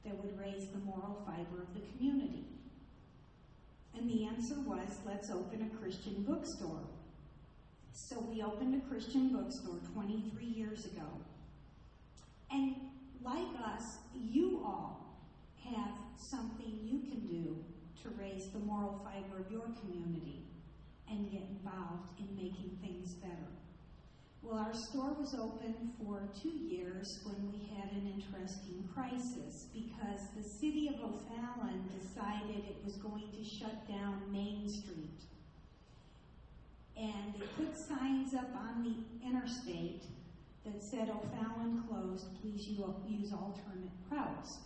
that would raise the moral fiber of the community? And the answer was, let's open a Christian bookstore. So we opened a Christian bookstore 23 years ago. And like us, you all have something you can do to raise the moral fiber of your community and get involved in making things better. Well, our store was open for 2 years when we had an interesting crisis because the city of O'Fallon decided it was going to shut down Main Street. And they put signs up on the interstate that said, O'Fallon closed, please use alternate routes.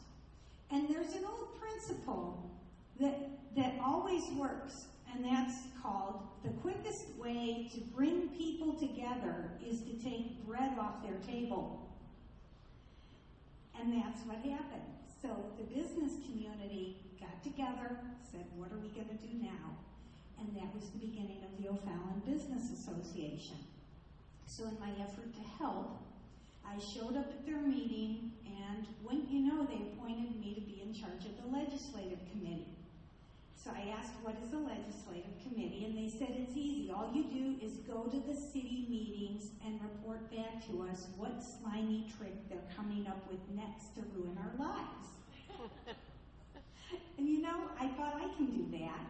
And there's an old principle that always works, and that's called the quickest way to bring people together is to take bread off their table. And that's what happened. So the business community got together, said, what are we going to do now? And that was the beginning of the O'Fallon Business Association. So in my effort to help, I showed up at their meeting, and wouldn't you know, they appointed me to be in charge of the legislative committee. So I asked, what is a legislative committee? And they said, it's easy. All you do is go to the city meetings and report back to us what slimy trick they're coming up with next to ruin our lives. And you know, I thought I can do that.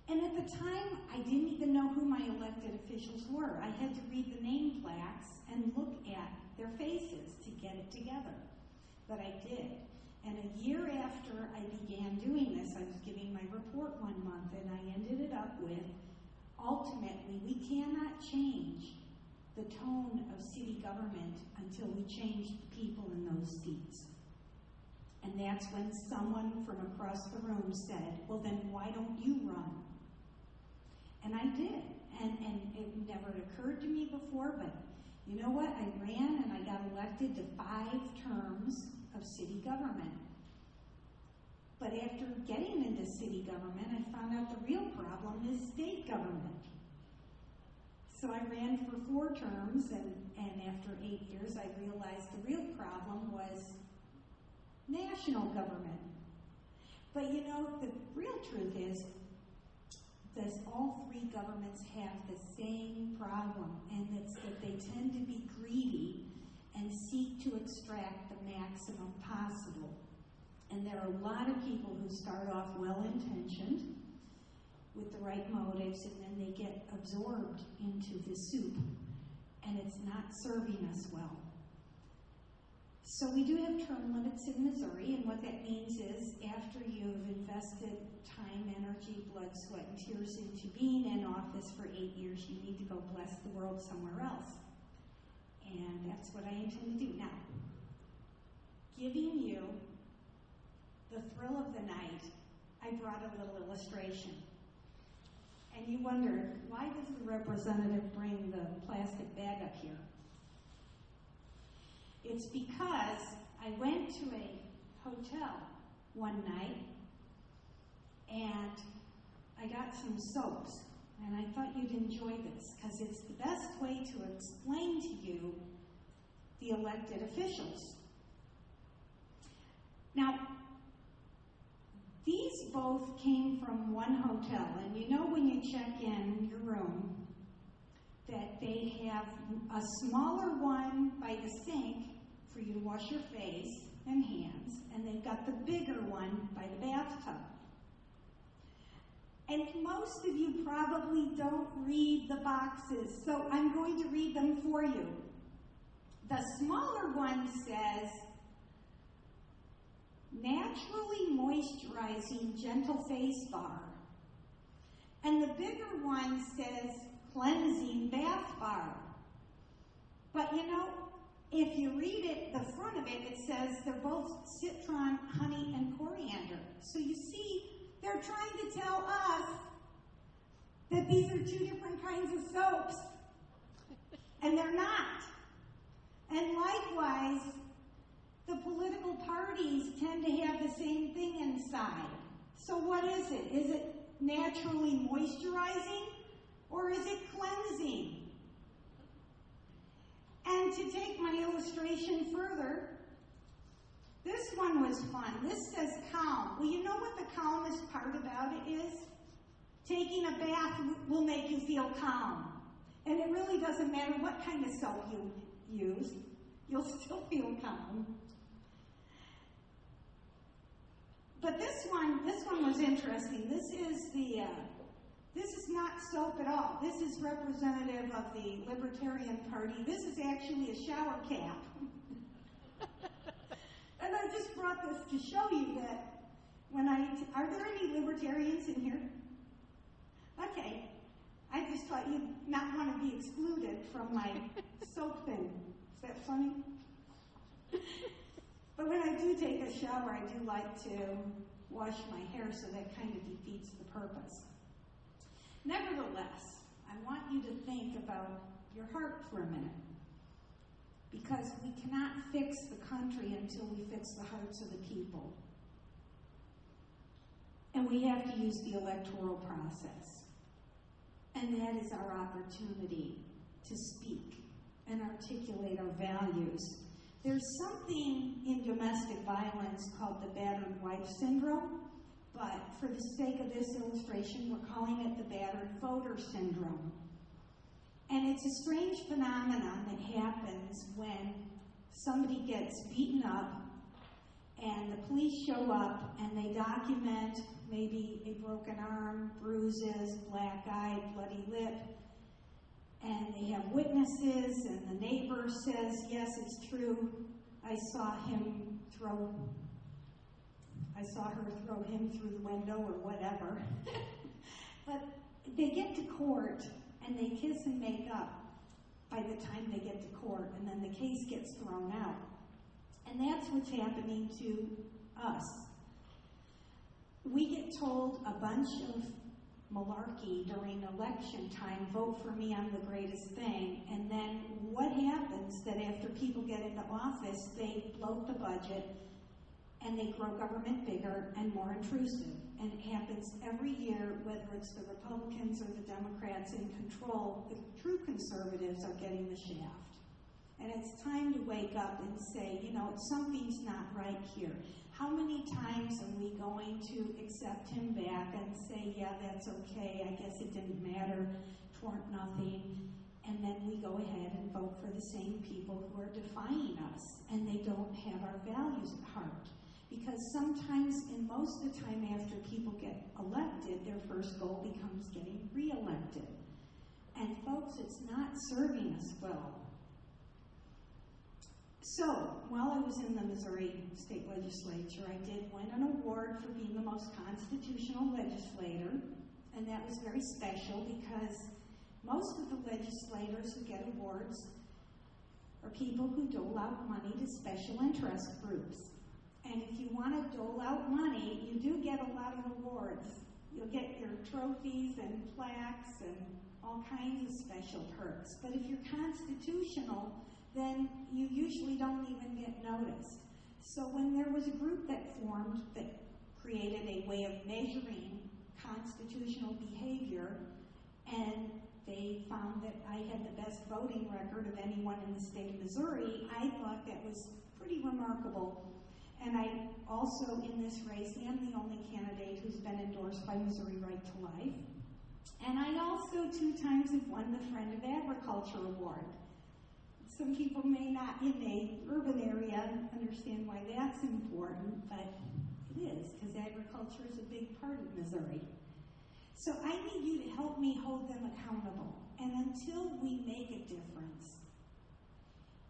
And at the time, I didn't even know who my elected officials were. I had to read the name plaques and look at their faces to get it together. But I did. And a year after I began doing this, I was giving my report one month, and I ended it up with, ultimately, we cannot change the tone of city government until we change the people in those seats. And that's when someone from across the room said, well, then why don't you run? And I did. And it never occurred to me before, but you know what? I ran and I got elected to 5 terms of city government. But after getting into city government, I found out the real problem is state government. So I ran for 4 terms, and after 8 years, I realized the real problem was national government. But you know, the real truth is, does all 3 governments have the same problem, and it's that they tend to be greedy and seek to extract the maximum possible. And there are a lot of people who start off well-intentioned with the right motives, and then they get absorbed into the soup, and it's not serving us well. So we do have term limits in Missouri, and what that means is after you've invested time, energy, blood, sweat, and tears into being in office for 8 years, you need to go bless the world somewhere else. And that's what I intend to do. Now, giving you the thrill of the night, I brought a little illustration. And you wonder, why does the representative bring the plastic bag up here? It's because I went to a hotel one night and I got some soaps. And I thought you'd enjoy this because it's the best way to explain to you the elected officials. Now, these both came from one hotel, and you know when you check in your room that they have a smaller one by the sink for you to wash your face and hands, and they've got the bigger one by the bathtub. And most of you probably don't read the boxes, so I'm going to read them for you. The smaller one says, naturally moisturizing gentle face bar. And the bigger one says, cleansing bath bar. But you know, if you read it, the front of it, it says they're both citron, honey, and coriander. So you see, they're trying to tell us that these are 2 different kinds of soaps. And they're not. And likewise, the political parties tend to have the same thing inside. So what is it? Is it naturally moisturizing or is it cleansing? And to take my illustration further, this one was fun. This says calm. Well, you know what the calmest part about it is? Taking a bath will make you feel calm. And it really doesn't matter what kind of soap you use. You'll still feel calm. But this one was interesting. This is not soap at all. This is representative of the Libertarian Party. This is actually a shower cap. And I just brought this to show you that are there any libertarians in here? Okay. I just thought you'd not want to be excluded from my soap thing. Is that funny? But when I do take a shower, I do like to wash my hair, so that kind of defeats the purpose. Nevertheless, I want you to think about your heart for a minute, because we cannot fix the country until we fix the hearts of the people. And we have to use the electoral process. And that is our opportunity to speak and articulate our values. There's something in domestic violence called the battered wife syndrome, but for the sake of this illustration, we're calling it the battered voter syndrome. And it's a strange phenomenon that happens when somebody gets beaten up and the police show up and they document maybe a broken arm, bruises, black eye, bloody lip, and they have witnesses, and the neighbor says, yes, it's true, I saw her throw him through the window or whatever. But they get to court and they kiss and make up by the time they get to court, and then the case gets thrown out. And that's what's happening to us. We get told a bunch of malarkey during election time, vote for me, I'm the greatest thing. And then what happens that after people get into office, they bloat the budget and they grow government bigger and more intrusive. And it happens every year, whether it's the Republicans or the Democrats in control, the true conservatives are getting the shaft. And it's time to wake up and say, something's not right here. How many times are we going to accept him back and say, yeah, that's okay, I guess it didn't matter, 'twarn't nothing, and then we go ahead and vote for the same people who are defying us, and they don't have our values at heart. Because sometimes, and most of the time after people get elected, their first goal becomes getting re-elected. And folks, it's not serving us well. So, while I was in the Missouri State Legislature, I did win an award for being the most constitutional legislator, and that was very special because most of the legislators who get awards are people who dole out money to special interest groups. And if you want to dole out money, you do get a lot of awards. You'll get your trophies and plaques and all kinds of special perks. But if you're constitutional, then you usually don't even get noticed. So when there was a group that formed that created a way of measuring constitutional behavior, and they found that I had the best voting record of anyone in the state of Missouri, I thought that was pretty remarkable. And I also, in this race, am the only candidate who's been endorsed by Missouri Right to Life. And I also 2 times have won the Friend of Agriculture Award. Some people may not, in a urban area, understand why that's important, but it is, because agriculture is a big part of Missouri. So I need you to help me hold them accountable. And until we make a difference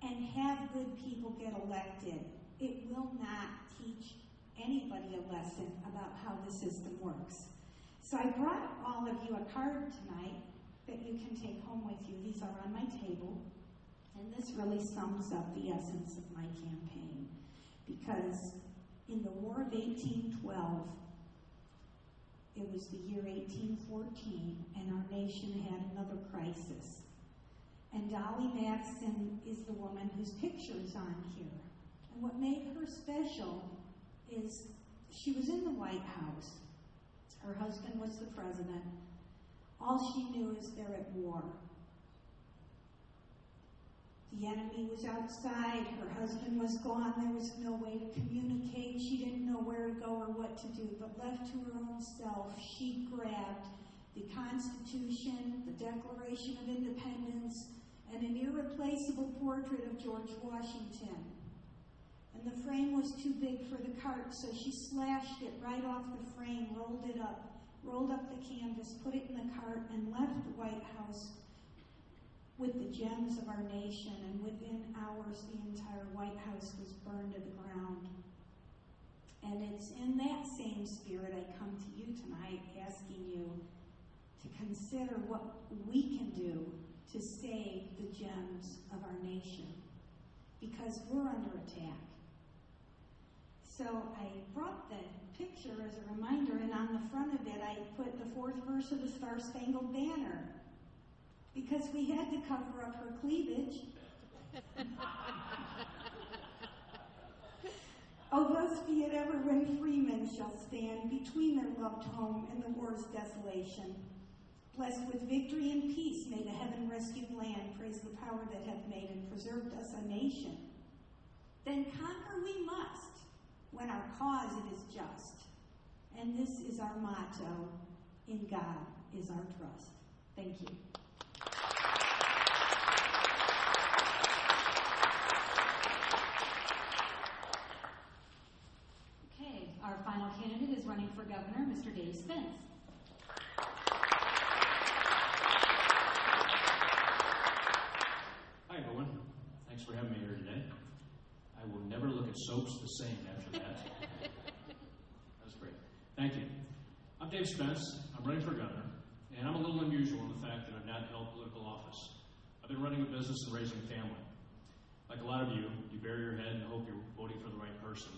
and have good people get elected, it will not teach anybody a lesson about how the system works. So I brought all of you a card tonight that you can take home with you. These are on my table. And this really sums up the essence of my campaign. Because in the War of 1812, it was the year 1814, and our nation had another crisis. And Dolly Madison is the woman whose picture is on here. And what made her special is she was in the White House. Her husband was the president. All she knew is they're at war. The enemy was outside. Her husband was gone. There was no way to communicate. She didn't know where to go or what to do. But left to her own self, she grabbed the Constitution, the Declaration of Independence, and an irreplaceable portrait of George Washington. And and the frame was too big for the cart, so she slashed it right off the frame, rolled up the canvas, put it in the cart, and left the White House with the gems of our nation. And within hours, the entire White House was burned to the ground. And it's in that same spirit I come to you tonight, asking you to consider what we can do to save the gems of our nation, because we're under attack. So I brought the picture as a reminder, and on the front of it I put the 4th verse of the Star-Spangled Banner, because we had to cover up her cleavage. Oh, thus be it ever when freemen shall stand between their loved home and the war's desolation. Blessed with victory and peace, may the heaven-rescued land praise the power that hath made and preserved us a nation. Then conquer we must, when our cause it is just. And this is our motto: in God is our trust. Thank you.
Okay, our final candidate is running for governor, Mr. Dave Spence.
Hi, everyone. Thanks for having me here today. I will never look at soaps the same after that. That was great. Thank you. I'm Dave Spence. I'm running for governor, and I'm a little unusual in the fact that I've not held political office. I've been running a business and raising a family. Like a lot of you, you bury your head and hope you're voting for the right person.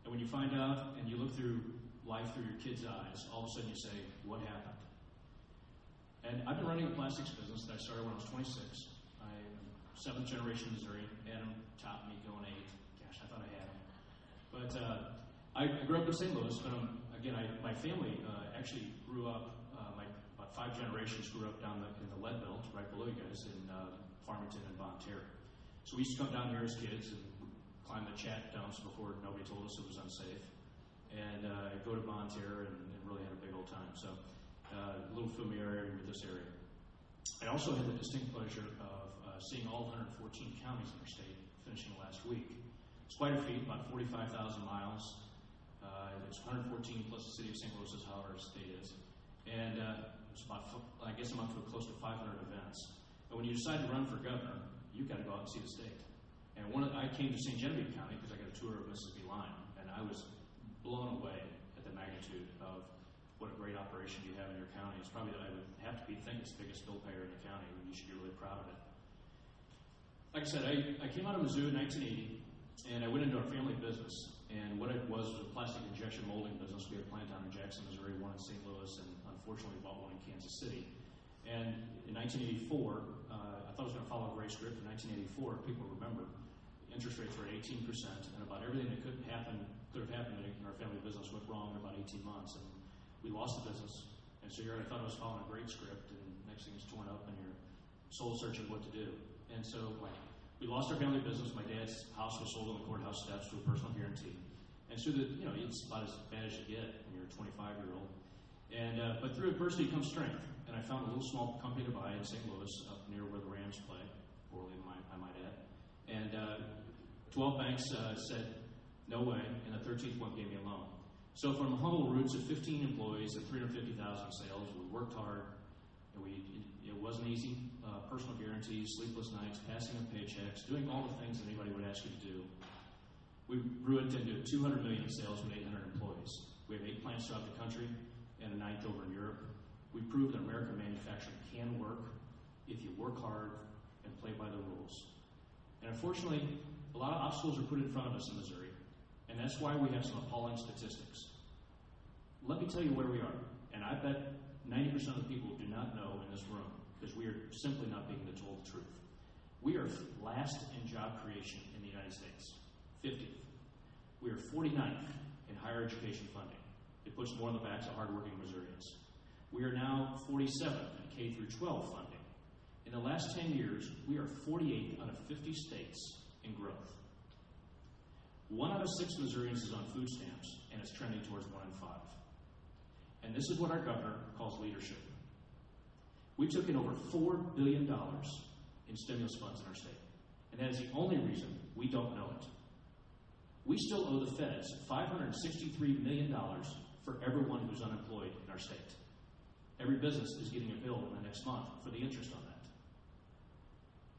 And when you find out and you look through life through your kids' eyes, all of a sudden you say, what happened? And I've been running a plastics business that I started when I was 26. I'm 7th generation Missouri. Adam topped me going 8. Gosh, I thought I had him. But I grew up in St. Louis, but my family actually grew up, about 5 generations grew up down in the Lead Belt, right below you guys, in Farmington and Bon Terre. So we used to come down here as kids and climb the chat dumps before nobody told us it was unsafe, and go to Bon Terre and really had a big old time. So a little familiarity with this area. I also had the distinct pleasure of seeing all 114 counties in our state finishing last week. It's quite a feat, about 45,000 miles. It's 114 plus the city of St. Louis is how our state is. And it's about, I guess I'm up to close to 500 events. And when you decide to run for governor, you've got to go out and see the state. And I came to St. Genevieve County because I got a tour of Mississippi Line, and I was blown away at the magnitude of what a great operation you have in your county. It's probably, I would have to think it's the biggest bill payer in the county, and you should be really proud of it. Like I said, I came out of Mizzou in 1980, and I went into our family business. And what it was a plastic injection molding business. We had a plant down in Jackson, Missouri, one in St. Louis, and unfortunately bought one in Kansas City. And in 1984, I thought I was going to follow a great script. In 1984, people remember, interest rates were at 18%, and about everything that could have happened in our family business went wrong in about 18 months, and we lost the business. And so I thought I was following a great script, and next thing it's torn up, and you're soul searching what to do. And so we lost our family business. My dad's house was sold on the courthouse steps to a personal guarantee. And so it's about as bad as you get when you're a 25-year-old. And but through adversity comes strength. And I found a little small company to buy in St. Louis, up near where the Rams play, poorly, I might add. And 12 banks said, no way, and the 13th one gave me a loan. So from humble roots of 15 employees and 350,000 sales, we worked hard. And it wasn't easy. Personal guarantees, sleepless nights, passing of paychecks, doing all the things that anybody would ask you to do. We grew it into $200 million in sales with 800 employees. We have 8 plants throughout the country and a 9th over in Europe. We proved that American manufacturing can work if you work hard and play by the rules. And unfortunately, a lot of obstacles are put in front of us in Missouri, and that's why we have some appalling statistics. Let me tell you where we are, and I bet 90% of the people do not know in this room, because we are simply not being told the truth. We are last in job creation in the United States, 50th. We are 49th in higher education funding. It puts more on the backs of hardworking Missourians. We are now 47th in K through 12 funding. In the last 10 years, we are 48th out of 50 states in growth. 1 out of 6 Missourians is on food stamps, and it's trending towards 1 in 5. And this is what our governor calls leadership. We took in over $4 billion in stimulus funds in our state. And that is the only reason we don't know it. We still owe the feds $563 million for everyone who's unemployed in our state. Every business is getting a bill in the next month for the interest on that.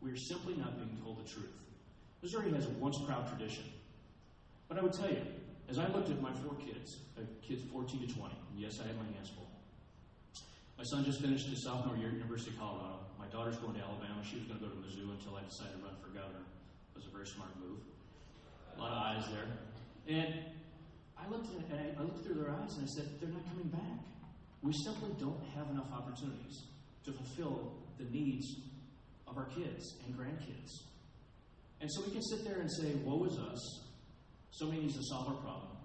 We are simply not being told the truth. Missouri has a once proud tradition. But I would tell you, as I looked at my 4 kids, kids 14 to 20, and yes, I had my hands full. My son just finished his sophomore year at University of Colorado. My daughter's going to Alabama. She was going to go to Mizzou until I decided to run for governor. It was a very smart move. A lot of eyes there. And I looked through their eyes and I said, they're not coming back. We simply don't have enough opportunities to fulfill the needs of our kids and grandkids. And so we can sit there and say, woe is us. Somebody needs to solve our problem.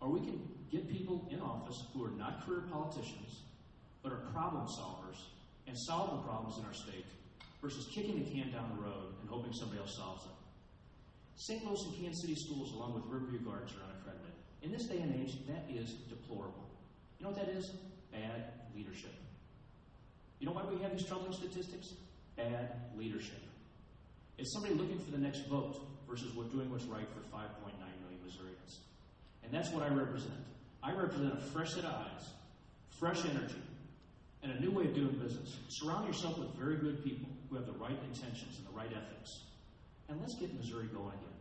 Or we can get people in office who are not career politicians, but are problem solvers and solve the problems in our state versus kicking the can down the road and hoping somebody else solves them. St. Louis and Kansas City schools, along with Riverview Gardens, are unaccredited. In this day and age, that is deplorable. You know what that is? Bad leadership. You know why we have these troubling statistics? Bad leadership. It's somebody looking for the next vote versus doing what's right for 5.9 million Missourians. And that's what I represent. I represent a fresh set of eyes, fresh energy, and a new way of doing business. Surround yourself with very good people who have the right intentions and the right ethics. And let's get Missouri going again.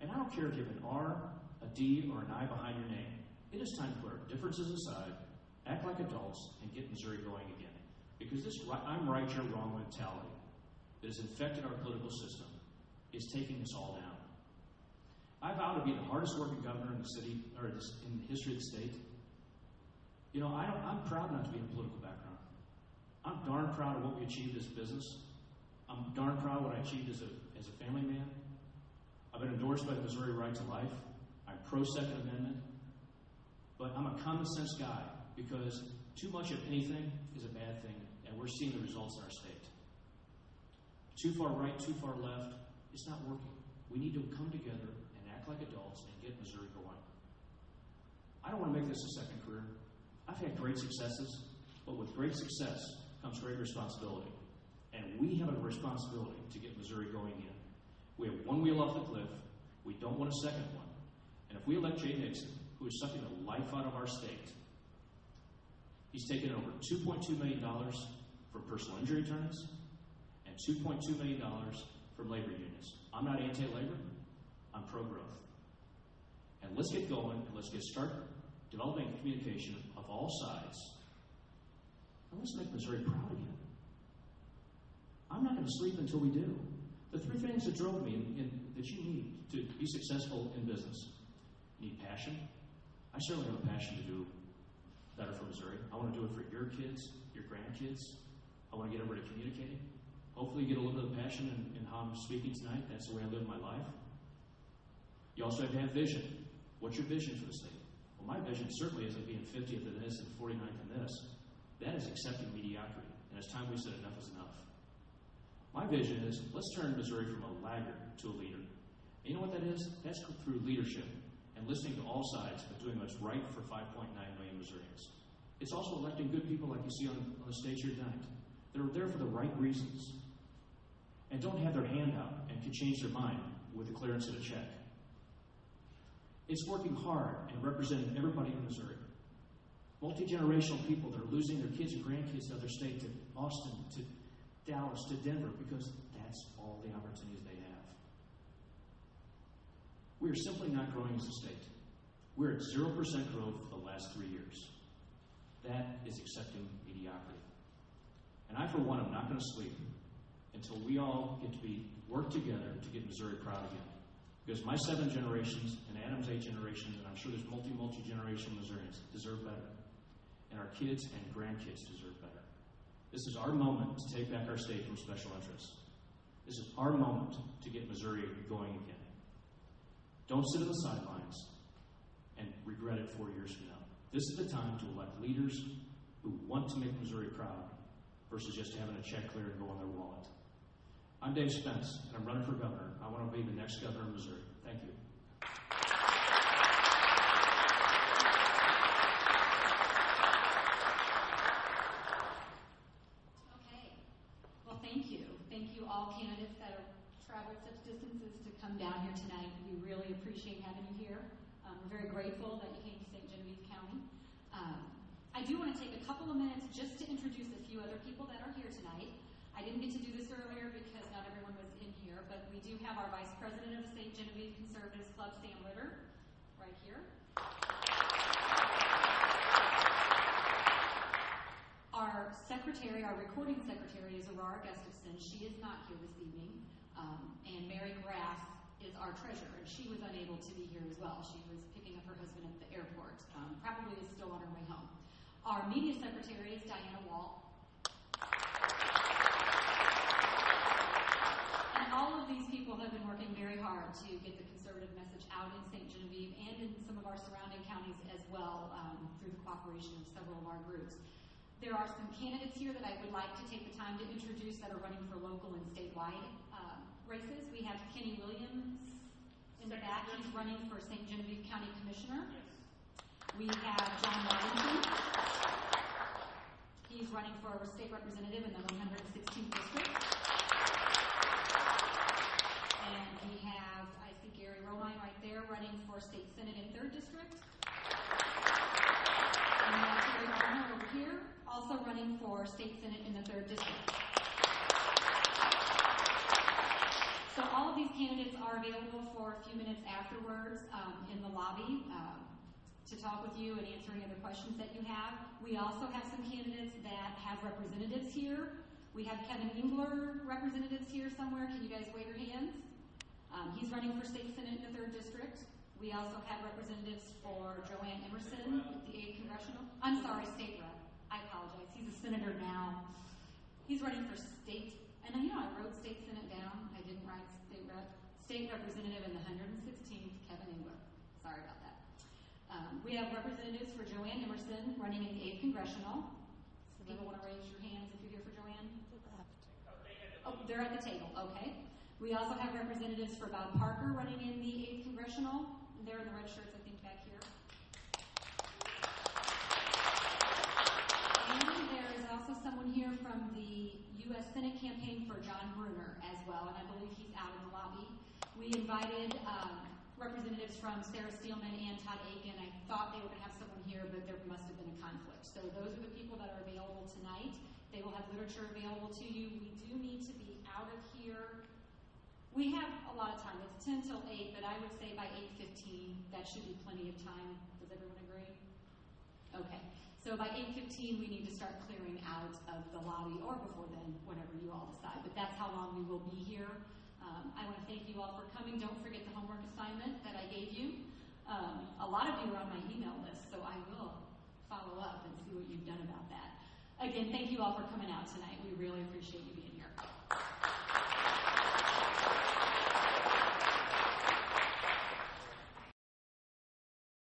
And I don't care if you have an R, a D, or an I behind your name. It is time to put our differences aside, act like adults, and get Missouri going again. Because this I'm right, you're wrong mentality that has infected our political system is taking us all down. I vow to be the hardest working governor in the city, or in the history of the state. You know, I'm proud not to be in a political background. I'm darn proud of what we achieved as a business. I'm darn proud of what I achieved as a family man. I've been endorsed by the Missouri Right to Life. I'm pro-Second Amendment. But I'm a common sense guy because too much of anything is a bad thing, and we're seeing the results in our state. Too far right, too far left, it's not working. We need to come together and act like adults and get Missouri going. I don't want to make this a second career. I've had great successes, but with great success comes great responsibility. And we have a responsibility to get Missouri going again. We have one wheel off the cliff. We don't want a second one. And if we elect Jay Nixon, who is sucking the life out of our state, he's taken over $2.2 million for personal injury attorneys and $2.2 million from labor unions. I'm not anti-labor. I'm pro-growth. And let's get going and let's start developing communication of all sides. And let's make Missouri proud again. I'm not going to sleep until we do. The 3 things that drove me that you need to be successful in business. You need passion. I certainly have a passion to do better for Missouri. I want to do it for your kids, your grandkids. I want to get everybody communicating. Hopefully you get a little bit of passion in how I'm speaking tonight. That's the way I live my life. You also have to have vision. What's your vision for the state? Well, my vision certainly isn't being 50th in this and 49th in this. That is accepting mediocrity. And it's time we said enough is enough. My vision is, let's turn Missouri from a laggard to a leader. And you know what that is? That's through leadership and listening to all sides, but doing what's right for 5.9 million Missourians. It's also electing good people like you see on the stage here tonight. That are there for the right reasons and don't have their hand out and can change their mind with the clearance of a check. It's working hard and representing everybody in Missouri. Multi-generational people that are losing their kids and grandkids to other states, to Austin, to Dallas, to Denver, because that's all the opportunities they have. We are simply not growing as a state. We're at 0% growth for the last 3 years. That is accepting mediocrity. And I, for one, am not going to sleep until we all get to work together to get Missouri proud again. Because my 7 generations and Adam's 8 generations, and I'm sure there's multi-generational Missourians, deserve better. And our kids and grandkids deserve better. This is our moment to take back our state from special interests. This is our moment to get Missouri going again. Don't sit on the sidelines and regret it 4 years from now. This is the time to elect leaders who want to make Missouri proud versus just having a check clear and go in their wallet. I'm Dave Spence, and I'm running for governor. I want to be the next governor of Missouri. Thank you.
Thank you all candidates that have traveled such distances to come down here tonight. We really appreciate appreciate having you here. We're very grateful that you came to St. Genevieve County. I do want to take a couple of minutes just to introduce a few other people that are here tonight. I didn't get to do this earlier because not everyone was in here, but we do have our Vice President of the St. Genevieve Conservatives Club, Sam Ritter, right here. Our secretary, our recording secretary, is Aurora Gustafson. She is not here this evening. And Mary Graff is our treasurer, and she was unable to be here as well. She was picking up her husband at the airport. Probably is still on her way home. Our media secretary is Diana Wall. And all of these people have been working very hard to get the conservative message out in St. Genevieve and in some of our surrounding counties as well, through the cooperation of several of our groups. There are some candidates here that I would like to take the time to introduce that are running for local and statewide races. We have Kenny Williams in the back. He's running for St. Genevieve County Commissioner. We have John Robinson. He's running for a state representative in the 116th district. And we have, I see Gary Romine right there running for state senate in 3rd district. And we have Terry Garner over here, also running for state senate in the 3rd district. So all of these candidates are available for a few minutes afterwards in the lobby to talk with you and answer any other questions that you have. We also have some candidates that have representatives here. We have Kevin Engler representatives here somewhere. Can you guys wave your hands? He's running for state senate in the 3rd district. We also have representatives for Joanne Emerson with the 8th congressional. I'm sorry, state rep. I apologize. He's a senator now. He's running for state, and I wrote state senate down. I didn't write state rep. State representative in the 116th, Kevin Engler. Sorry about that. We have representatives for Joanne Emerson running in the 8th congressional. People want to raise your hands if you're here for Joanne? Oh, they're at the table. Okay. We also have representatives for Bob Parker running in the 8th congressional. They're in the red shirts, I think, back here. And there is also someone here from the U.S. Senate campaign for John Bruner as well, and I believe he's out in the lobby. We invited representatives from Sarah Steelman and Todd Aiken. I thought they were going to have someone here, but there must have been a conflict. So those are the people that are available tonight. They will have literature available to you. We do need to be out of here. We have a lot of time. It's 10 till 8, but I would say by 8:15, that should be plenty of time. Does everyone agree? Okay. So by 8:15, we need to start clearing out of the lobby, or before then, whenever you all decide. But that's how long we will be here. I want to thank you all for coming. Don't forget the homework assignment that I gave you. A lot of you are on my email list, so I will follow up and see what you've done about that. Again, thank you all for coming out tonight. We really appreciate you being here.